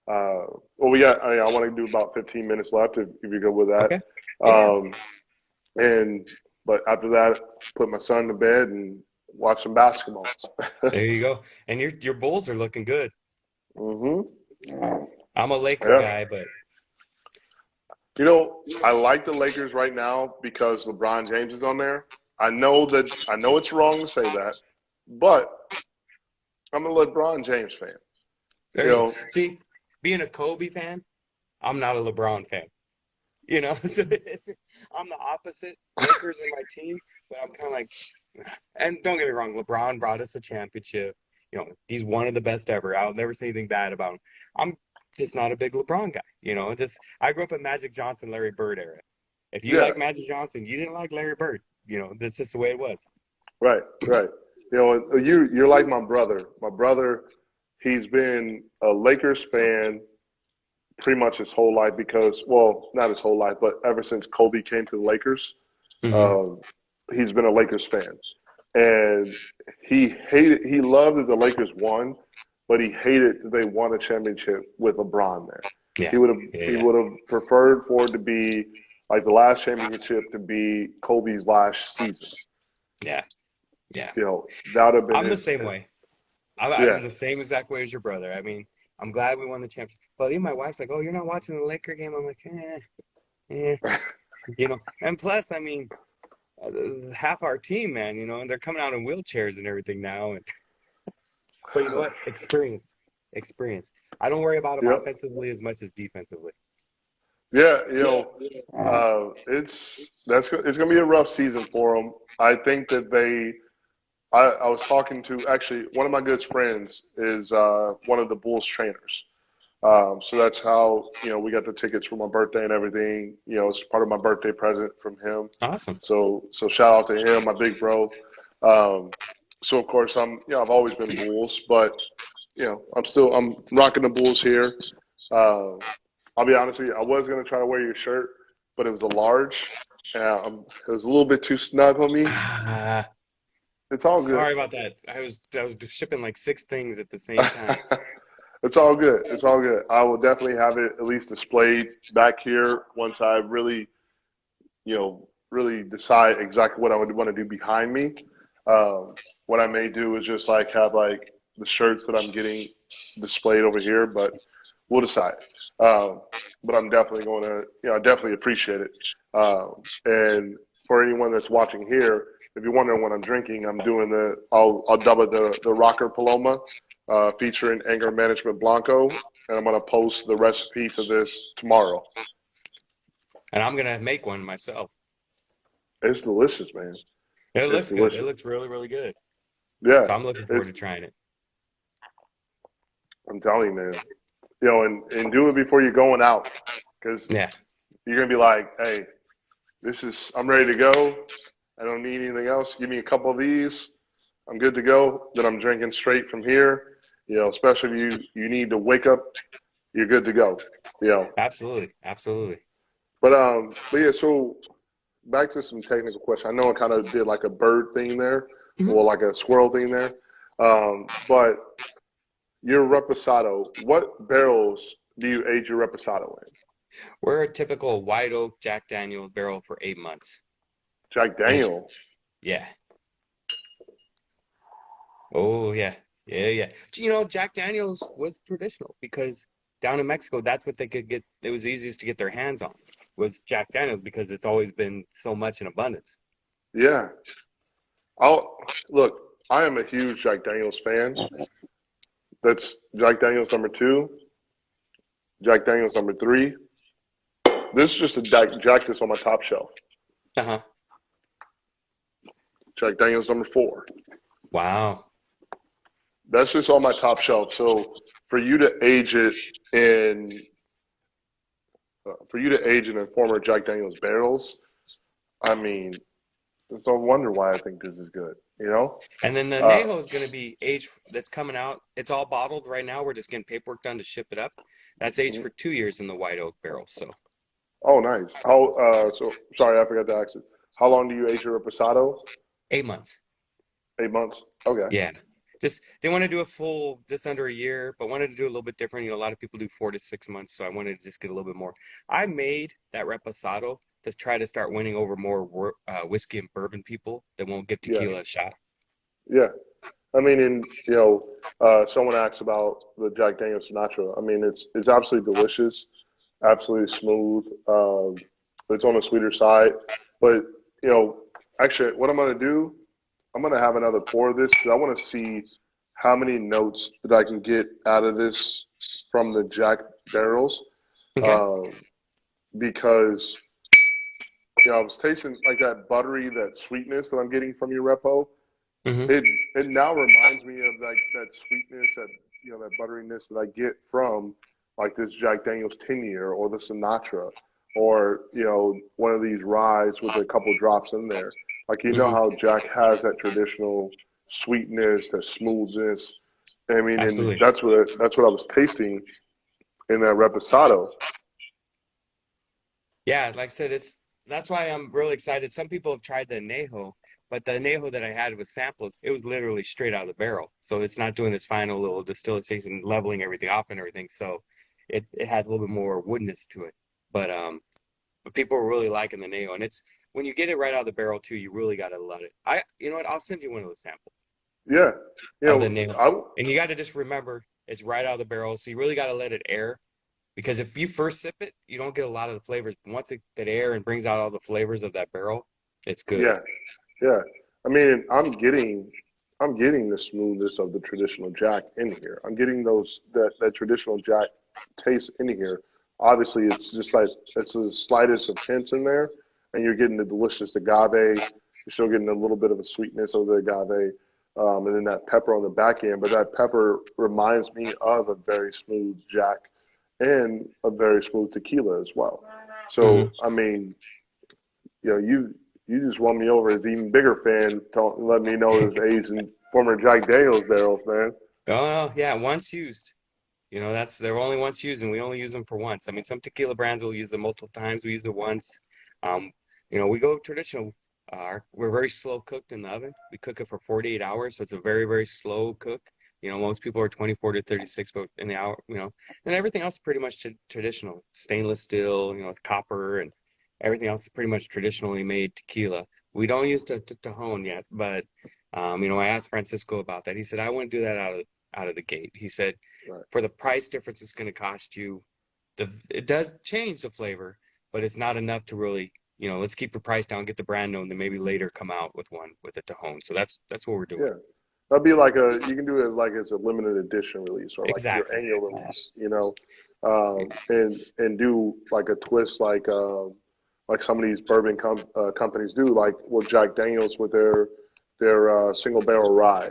well, I want to do about 15 minutes left if you're good with that. Okay. Yeah. Um, and but after that, put my son to bed and watch some basketball. There you go. And your Bulls are looking good. hmm I'm a Laker Yeah. guy, but I like the Lakers right now because LeBron James is on there. I know it's wrong to say that, but I'm a LeBron James fan. You there you go. know, See, being a Kobe fan, I'm not a LeBron fan. So I'm the opposite. Lakers are my team, but I'm kind of like, and don't get me wrong, LeBron brought us a championship. He's one of the best ever. I'll never say anything bad about him. I'm just not a big LeBron guy. Just I grew up in Magic Johnson, Larry Bird era. If you yeah, like Magic Johnson, you didn't like Larry Bird. That's just the way it was. right, right. You're like my brother. My brother, he's been a Lakers fan pretty much his whole life because, well, not his whole life, but ever since Kobe came to the Lakers, Hmm. um, he's been a Lakers fan. And he loved that the Lakers won, but he hated that they won a championship with LeBron there. Yeah, yeah, He yeah, would have preferred for it to be like the last championship to be Kobe's last season. yeah, yeah. That would have been I'm the his, same way. I'm yeah. the same exact way as your brother. I mean, I'm glad we won the championship. But even my wife's like, "Oh, you're not watching the Laker game?" I'm like, eh. And plus, I mean, half our team, man, and they're coming out in wheelchairs and everything now. But you know what? Experience. I don't worry about them Yep. offensively as much as defensively. Yeah, it's gonna be a rough season for them. I think that I was talking to actually one of my good friends is one of the Bulls trainers. So that's how we got the tickets for my birthday and everything. It's part of my birthday present from him. Awesome. So shout out to him, my big bro. Um, so of course I've always been Bulls, but I'm rocking the Bulls here. Uh, I'll be honest with you, I was gonna try to wear your shirt, but it was a large. It was a little bit too snug on me. Ah, It's all good. sorry about that. I was shipping like six things at the same time. It's all good. It's all good. I will definitely have it at least displayed back here once I really decide exactly what I would want to do behind me. What I may do is just like have like the shirts that I'm getting displayed over here, but we'll decide. Um, but I'm definitely going to, I definitely appreciate it. And for anyone that's watching here, if you're wondering what I'm drinking, I'm doing I'll dub it the Rocker Paloma, featuring Anger Management Blanco, and I'm gonna post the recipe to this tomorrow. And I'm gonna make one myself. It's delicious, man. It It's looks good. It delicious. looks really, really good. Yeah, So I'm looking forward it's. to trying it. I'm telling you, man. And do it before you're going out, because Yeah, you're gonna be like, hey, I'm ready to go. I don't need anything else. Give me a couple of these. I'm good to go. Then I'm drinking straight from here. Especially if you need to wake up, you're good to go. You know. absolutely, absolutely. But yeah, so back to some technical questions. I know I kind of did like a bird thing there, Mhm. or like a squirrel thing there. But your reposado, what barrels do you age your reposado in? We're a typical white oak Jack Daniel barrel for 8 months. Jack Aged, Daniel. yeah. Oh yeah, yeah, yeah. Jack Daniels was traditional because down in Mexico, that's what they could get. It was easiest to get their hands on was Jack Daniels because it's always been so much in abundance. Yeah. I'll look. I am a huge Jack Daniels fan. That's Jack Daniels number two. Jack Daniels number three. This is just a Jack that's on my top shelf. Uh-huh. Jack Daniels number four. Wow. That's just on my top shelf. So for you to age it in, in former Jack Daniels barrels, I mean, it's no wonder why I think this is good. You know? And then the Uh, añejo is going to be aged. That's coming out. It's all bottled right now. We're just getting paperwork done to ship it up. That's aged for 2 years in the white oak barrel. So oh, nice. So sorry, I forgot to ask you. How long do you age your reposado? 8 months. 8 months. Okay. Yeah. Just they want to do a full just under a year, but wanted to do a little bit different. A lot of people do 4 to 6 months, so I wanted to just get a little bit more. I made that reposado to try to start winning over more whiskey and bourbon people that won't give Yeah. tequila a shot. Yeah. I mean, someone asked about the Jack Daniel's Sinatra. I mean, it's absolutely delicious, absolutely smooth. It's on the sweeter side, but you know, actually, what I'm gonna do, I'm gonna have another pour of this because I want to see how many notes that I can get out of this from the Jack barrels. Okay. Um, because I was tasting like that buttery, that sweetness that I'm getting from your repo. Hmm. It it now reminds me of like that sweetness, that butteriness that I get from like this Jack Daniel's 10 year or the Sinatra, or one of these ryes with a couple drops in there. Like Hmm. how Jack has that traditional sweetness, that smoothness. I mean, and Absolutely. that's what I was tasting in that reposado. Yeah, like I said, that's why I'm really excited. Some people have tried the añejo, but the añejo that I had with samples, it was literally straight out of the barrel. So it's not doing this final little distillation, leveling everything off and everything. So it has a little bit more woodness to it. But people are really liking the añejo, and it's when you get it right out of the barrel too, you really gotta let it. You know what? I'll send you one of those samples Yeah, of the añejo, I and you got to just remember it's right out of the barrel, so you really got to let it air because if you first sip it, you don't get a lot of the flavors. Once it get air and brings out all the flavors of that barrel, it's good. yeah. Yeah, I mean, I'm getting the smoothness of the traditional Jack in here. I'm getting that traditional Jack taste in here. Obviously, it's just like it's the slightest of hints in there, and you're getting the delicious agave. You're still getting a little bit of a sweetness of the agave, and then that pepper on the back end. But that pepper reminds me of a very smooth Jack and a very smooth tequila as well. Hmm. So, I mean, you just won me over as an even bigger fan, letting me know his age and former Jack Daniels barrels, man. Oh no, yeah, once used. They're only once used, and we only use them for once. I mean, some tequila brands will use them multiple times. We use it once. Um, we go traditional. We're very slow cooked in the oven. We cook it for 48 hours, so it's a very, very slow cook. Most people are 24 to 36 in the hour, and everything else is pretty much traditional. Stainless steel, with copper and everything else is pretty much traditionally made tequila. We don't use the Tajon yet, but I asked Francisco about that. He said, I wouldn't do that out of the gate. He said, Right. for the price difference it's going to cost you, it does change the flavor, but it's not enough to really let's keep the price down, get the brand known, then maybe later come out with one with a Tajon. So that's what we're doing. Yeah. That'd be like you can do it like as a limited edition release or like your Exactly. annual release, and do like a twist like some of these bourbon companies do, like with Jack Daniels with their single barrel rye,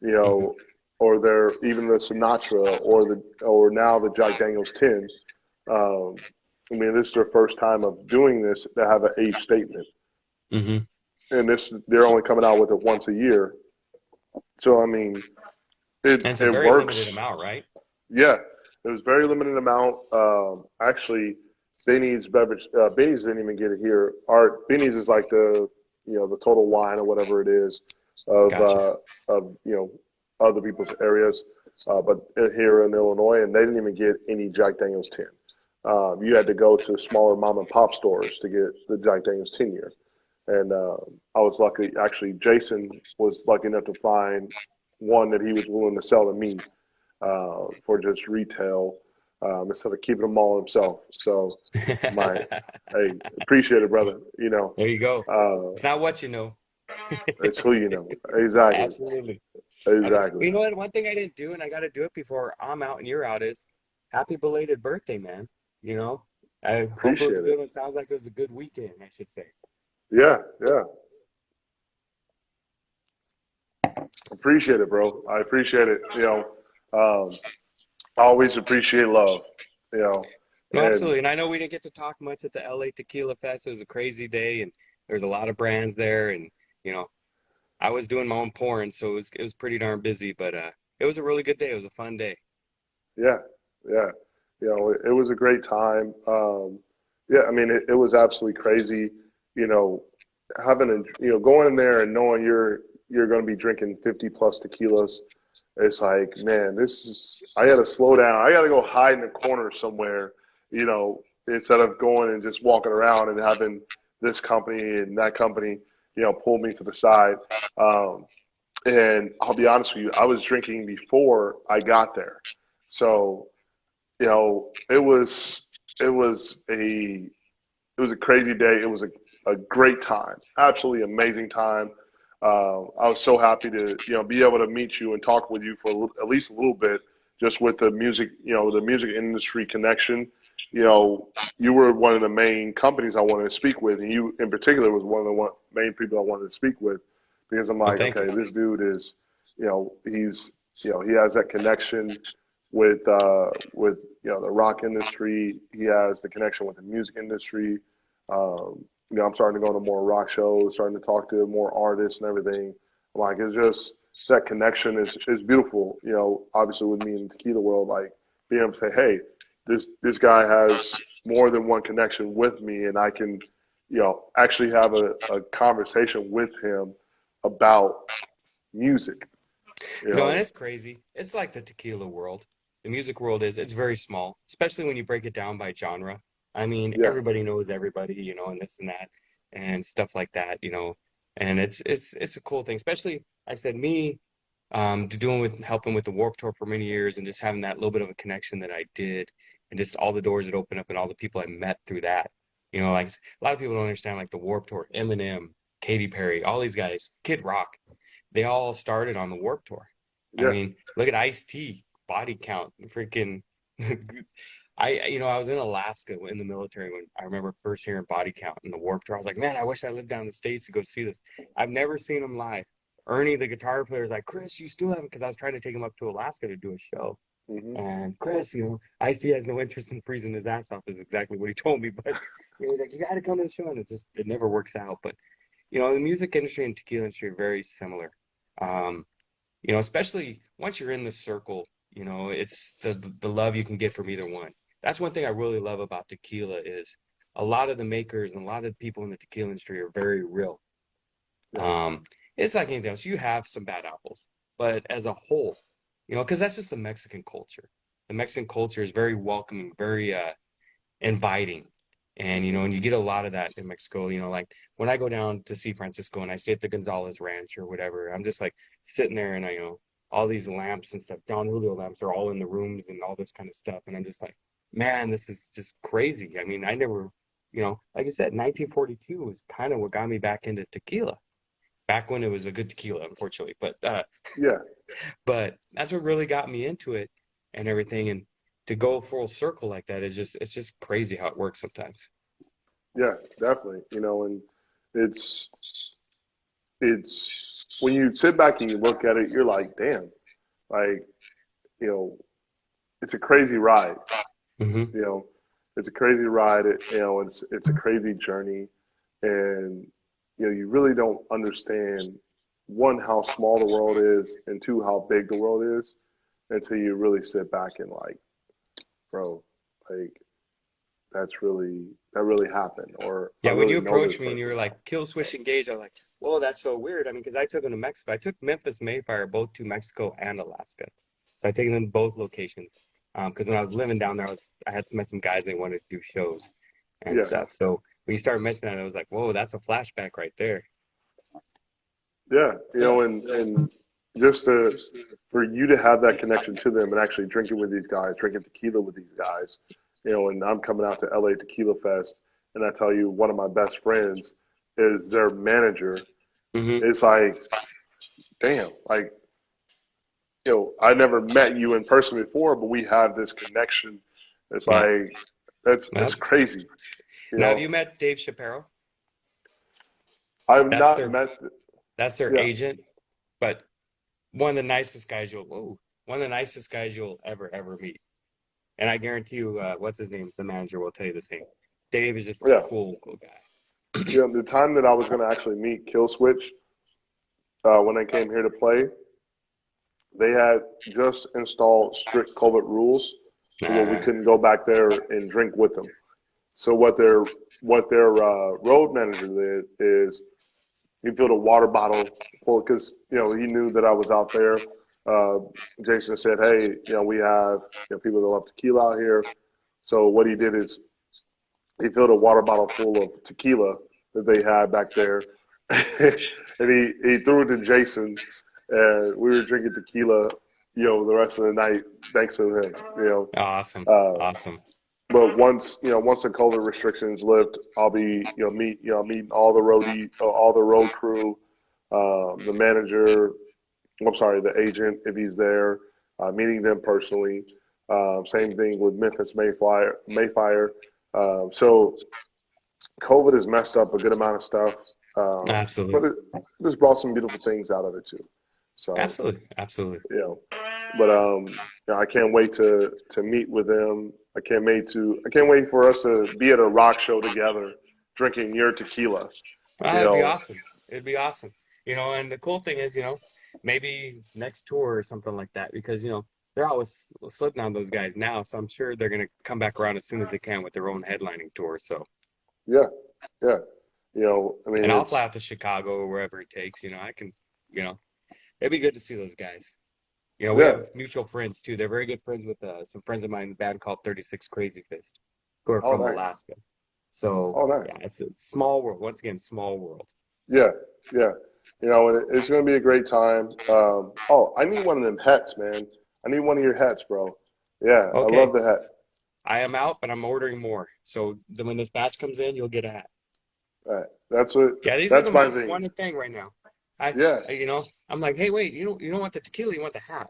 you Hmm. know, or their even the Sinatra or now the Jack Daniels 10. Um, I mean, this is their first time of doing this to have an age statement, Hmm. and this they're only coming out with it once a year. So I mean, And it's a it very limited works. amount, right? Yeah, it was very limited amount. Actually, Benny's beverage. Benny's didn't even get it here. Our Benny's is like the total wine or whatever it is of Gotcha. uh, of other people's areas. But here in Illinois, and they didn't even get any Jack Daniel's 10. You had to go to smaller mom and pop stores to get the Jack Daniel's 10 year. And I was lucky. Actually, Jason was lucky enough to find one that he was willing to sell to me for just retail instead of keeping them all himself. So my hey, appreciate it, brother. There you go. Uh, It's not what you know. it's who you know. Exactly, Absolutely. Okay. exactly. You know what? One thing I didn't do, and I got to do it before I'm out and you're out, is happy belated birthday, man. You know, I hope it was a Appreciate it. good one. Sounds like it was a good weekend, I should say. Yeah, yeah. Appreciate it, bro. I appreciate it. I always appreciate love. You know, No, and absolutely. And I know we didn't get to talk much at the LA Tequila Fest. It was a crazy day, and there's a lot of brands there. And you know, I was doing my own pouring, so it was pretty darn busy. But it was a really good day. It was a fun day. yeah, yeah. It was a great time. Yeah, I mean, it was absolutely crazy. You know, having going in there and knowing you're going to be drinking 50 plus tequilas. It's like, man, I got to slow down. I got to go hide in a corner somewhere, instead of going and just walking around and having this company and that company, pull me to the side. Um, and I'll be honest with you, I was drinking before I got there. So, it was a crazy day. It was a great time, absolutely amazing time. I was so happy to be able to meet you and talk with you for at least a little bit, just with the music industry connection. You were one of the main companies I wanted to speak with, and you in particular was one of the main people I wanted to speak with because I'm Well, like, thank you. okay, this dude is, he's, he has that connection with the rock industry. He has the connection with the music industry. I'm starting to go to more rock shows, starting to talk to more artists and everything. Like it's just that connection is beautiful. Obviously with me in the tequila world, like being able to say, hey, this guy has more than one connection with me, and I can, actually have a conversation with him about music. You And know, it's crazy. It's like the tequila world. The music world it's very small, especially when you break it down by genre. I mean, yeah, everybody knows everybody, and this and that and stuff like that. And it's a cool thing, especially I said me to doing with helping with the Warp Tour for many years and just having that little bit of a connection that I did and just all the doors that opened up and all the people I met through that. Like a lot of people don't understand like the Warp Tour, Eminem, Katy Perry, all these guys, Kid Rock, they all started on the Warp Tour. I yeah, mean, look at Ice-T, Body Count, freaking. I was in Alaska in the military when I remember first hearing Body Count in the Warp Tour. I was like, man, I wish I lived down in the States to go see this. I've never seen them live. Ernie, the guitar player, is like, Chris, you still haven't, because I was trying to take him up to Alaska to do a show. hmm And Chris, Ice-T has no interest in freezing his ass off, is exactly what he told me. But he's like, you got to come to the show, and it never works out. But the music industry and tequila industry are very similar. Um, especially once you're in the circle, it's the love you can get from either one. That's one thing I really love about tequila is a lot of the makers and a lot of the people in the tequila industry are very real. yeah, Um, it's like anything else. You have some bad apples, but as a whole, because that's just the Mexican culture. The Mexican culture is very welcoming, very inviting. hmm And you get a lot of that in Mexico, like when I go down to see Francisco and I stay at the Gonzalez Ranch or whatever, I'm just like sitting there and all these lamps and stuff, Don Julio lamps are all in the rooms and all this kind of stuff. And I'm just like, man, this is just crazy. I mean, I never you know, like I said, 1942 was kind of what got me back into tequila. Back when it was a good tequila, unfortunately. Yeah, But that's what really got me into it and everything. And to go full circle like that is just it's just crazy how it works sometimes. yeah, definitely. And it's it's when you sit back and you look at it, you're like, damn, like, you know, it's a crazy ride. Hmm. You know, it's a crazy ride. It's a crazy journey, and you really don't understand, one, how small the world is, and two, how big the world is, until you really sit back and like, bro, like that really happened, or I Yeah, when you really know this approached me and you person. were like, kill switch engage, I was like, whoa, that's so weird. I mean, because I took them to Mexico. I took Memphis, Mayfire, both to Mexico and Alaska. So I taken them to both locations. Because when I was living down there, I had met some guys and they wanted to do shows and Yeah, stuff. So when you started mentioning that, I was like, whoa, that's a flashback right there. yeah, and just for you to have that connection to them and actually drinking with these guys, drinking tequila with these guys, and I'm coming out to LA Tequila Fest, and I tell you, one of my best friends is their manager. Hmm. It's like, damn, like, I never met you in person before, but we have this connection. It's Yeah. like, it's Yep. crazy, you Now, have know. you met Dave Shapiro? I've That's not their met, that's their yeah, agent, but one of the nicest guys you'll whoa, one of the nicest guys you'll ever meet. And I guarantee you, what's his name? The manager will tell you the same. Dave is just a yeah, cool guy. The time that I was going to actually meet Kill Switch, when they came here to play, they had just installed strict COVID rules to where we Uh, couldn't go back there and drink with them. So what their road manager did is he filled a water bottle full, because he knew that I was out there. Uh, Jason said, "Hey, we have people that love tequila out here." So what he did is he filled a water bottle full of tequila that they had back there, and he threw it to Jason, and we were drinking tequila, the rest of the night thanks to him. awesome, Uh, awesome. but once the COVID restrictions lift, I'll be meeting all the road crew, the manager. I'm sorry, the agent if he's there, meeting them personally. Same thing with Memphis Mayfire. So COVID has messed up a good amount of stuff, but Absolutely, it just brought some beautiful things out of it too. So absolutely, absolutely. you know, but I can't wait to meet with them. I can't wait for us to be at a rock show together, drinking your tequila. You It'd be know, awesome. It'd be awesome. And the cool thing is, maybe next tour or something like that, because they're always slipping on those guys now. So I'm sure they're gonna come back around as soon as they can with their own headlining tour. So, yeah, yeah. I mean, and I'll fly it's out to Chicago or wherever it takes. I can, you know, it'd be good to see those guys. We yeah. have mutual friends too. They're very good friends with some friends of mine in a band called 36 Crazy Fist, who are Oh, from nice. Alaska. So Oh, nice. yeah, it's a small world. Once again, small world. Yeah, yeah. And it's going to be a great time. Oh, I need one of them hats, man. I need one of your hats, bro. Yeah, I love Okay, the hat. I am out, but I'm ordering more. So then when this batch comes in, you'll get a hat. All right. That's what. Yeah, these are the That's my most thing. wanted thing right now. Yeah. I'm like, hey, wait, you don't want the tequila, you want the hat.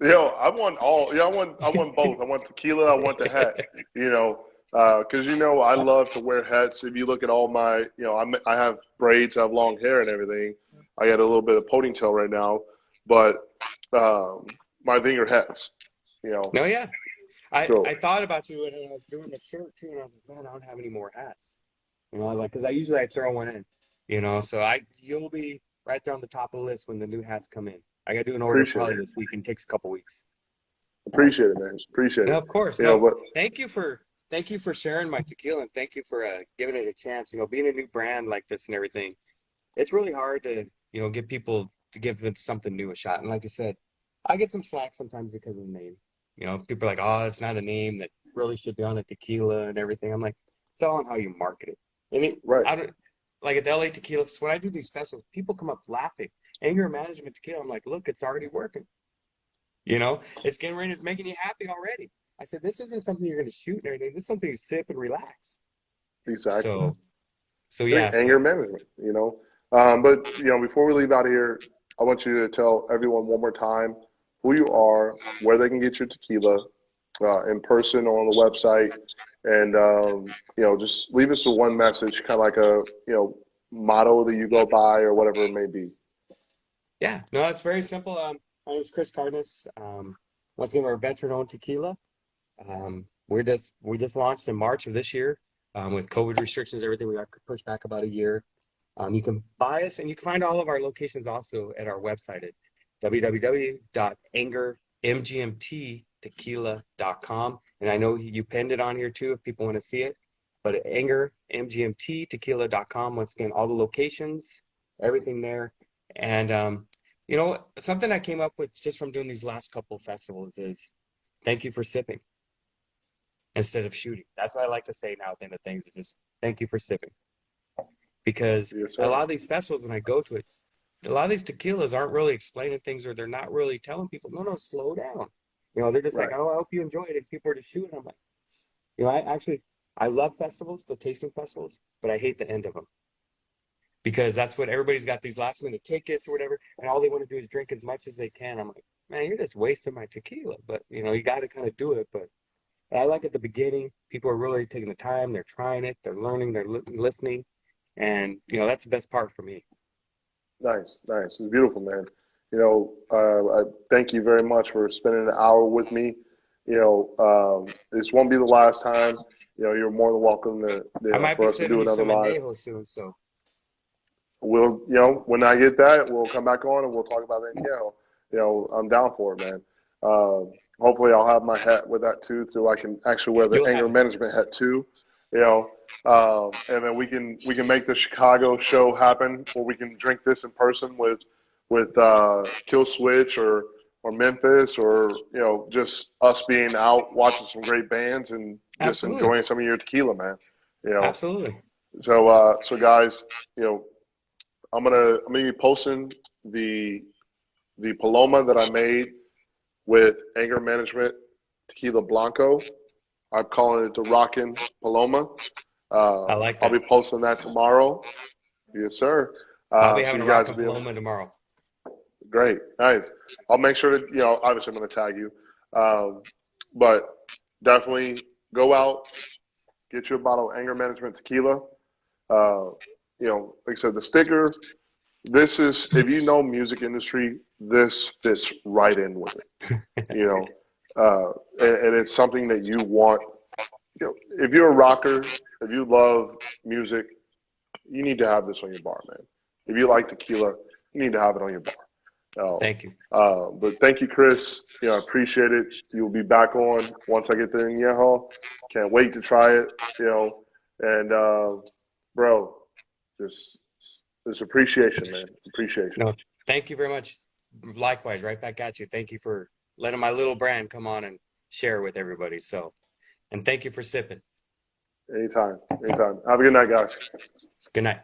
I want all. Yeah, I want both. I want tequila. I want the hat. Because I love to wear hats. If you look at all my, I have braids. I have long hair and everything. I got a little bit of ponytail right now, but my thing are hats. You know. No, yeah. I So thought about you when I was doing the shirt too, and I was like, man, I don't have any more hats. I was like, because I throw one in, so you'll be right there on the top of the list when the new hats come in. I got to do an order appreciate probably it. this week and takes a couple weeks. Appreciate it, man. Appreciate No, it. of course. You know, No, but thank you for sharing my tequila and thank you for giving it a chance. Being a new brand like this and everything, it's really hard to, get people to give it something new a shot. And like I said, I get some slack sometimes because of the name. People are like, oh, it's not a name that really should be on a tequila and everything. I'm like, it's all on how you market it. And right. I don't like at the LA Tequila, when I do these festivals, people come up laughing. Anger Management Tequila, I'm like, look, it's already working. It's getting ready, it's making you happy already. I said, this isn't something you're going to shoot and everything. This is something you sip and relax. Exactly. So, so Hey, yeah, anger so management, But before we leave out of here, I want you to tell everyone one more time who you are, where they can get your tequila, in person or on the website, and just leave us with one message, kind of like a motto that you go by or whatever it may be. yeah, no, it's very simple. My name is Chris Cardenas. Once again, we're a veteran-owned tequila. We just launched in March of this year. With COVID restrictions, everything we got pushed back about a year. You can buy us, and you can find all of our locations also at our website at www.angermgmttequila.com. And I know you pinned it on here too if people want to see it. But at angermgmttequila.com, once again, all the locations, everything there. And something I came up with just from doing these last couple of festivals is thank you for sipping instead of shooting. That's what I like to say now at the end of things is just thank you for sipping. Because Yes, a sir. lot of these festivals, when I go to it, a lot of these tequilas aren't really explaining things or they're not really telling people, no, no, slow down. They're just like, Right. oh, I hope you enjoy it. And people are just shooting. I'm like, I love festivals, the tasting festivals, but I hate the end of them because that's what everybody's got these last minute tickets or whatever. And all they want to do is drink as much as they can. I'm like, man, you're just wasting my tequila. But, you got to kind of do it. But I like at the beginning, people are really taking the time. They're trying it. They're learning. They're listening. And, that's the best part for me. Nice, nice. It's beautiful, man. I thank you very much for spending an hour with me. This won't be the last time. You're more than welcome to, I might for be us to sending do you another some live. añejo soon. So, When I get that, we'll come back on and we'll talk about it. I'm down for it, man. Hopefully, I'll have my hat with that too, so I can actually wear the you'll anger have it. management hat too. And then we can make the Chicago show happen, or we can drink this in person with Kill Switch or Memphis, or just us being out watching some great bands and just Absolutely. enjoying some of your tequila, man. You know, Absolutely. so guys, I'm gonna be posting the the Paloma that I made with Anger Management Tequila Blanco. I'm calling it the Rockin' Paloma. I like I'll that. be posting that tomorrow. Yes, sir. I'll be So having a you guys rock will and be able. paloma tomorrow. Great, nice. I'll make sure that obviously I'm going to tag you, um, but definitely go out, get you a bottle of Anger Management Tequila. Uh, like I said, the sticker. This is, if you know music industry, this fits right in with it. You know, and it's something that you want. If you're a rocker, if you love music, you need to have this on your bar, man. If you like tequila, you need to have it on your bar. Thank you. But thank you, Chris. I appreciate it. You'll be back on once I get the añejo. Can't wait to try it. And bro, just this appreciation, man. Appreciation. No, thank you very much. Likewise, right back at you. Thank you for letting my little brand come on and share with everybody. So, and thank you for sipping. Anytime, anytime. Have a good night, guys. Good night.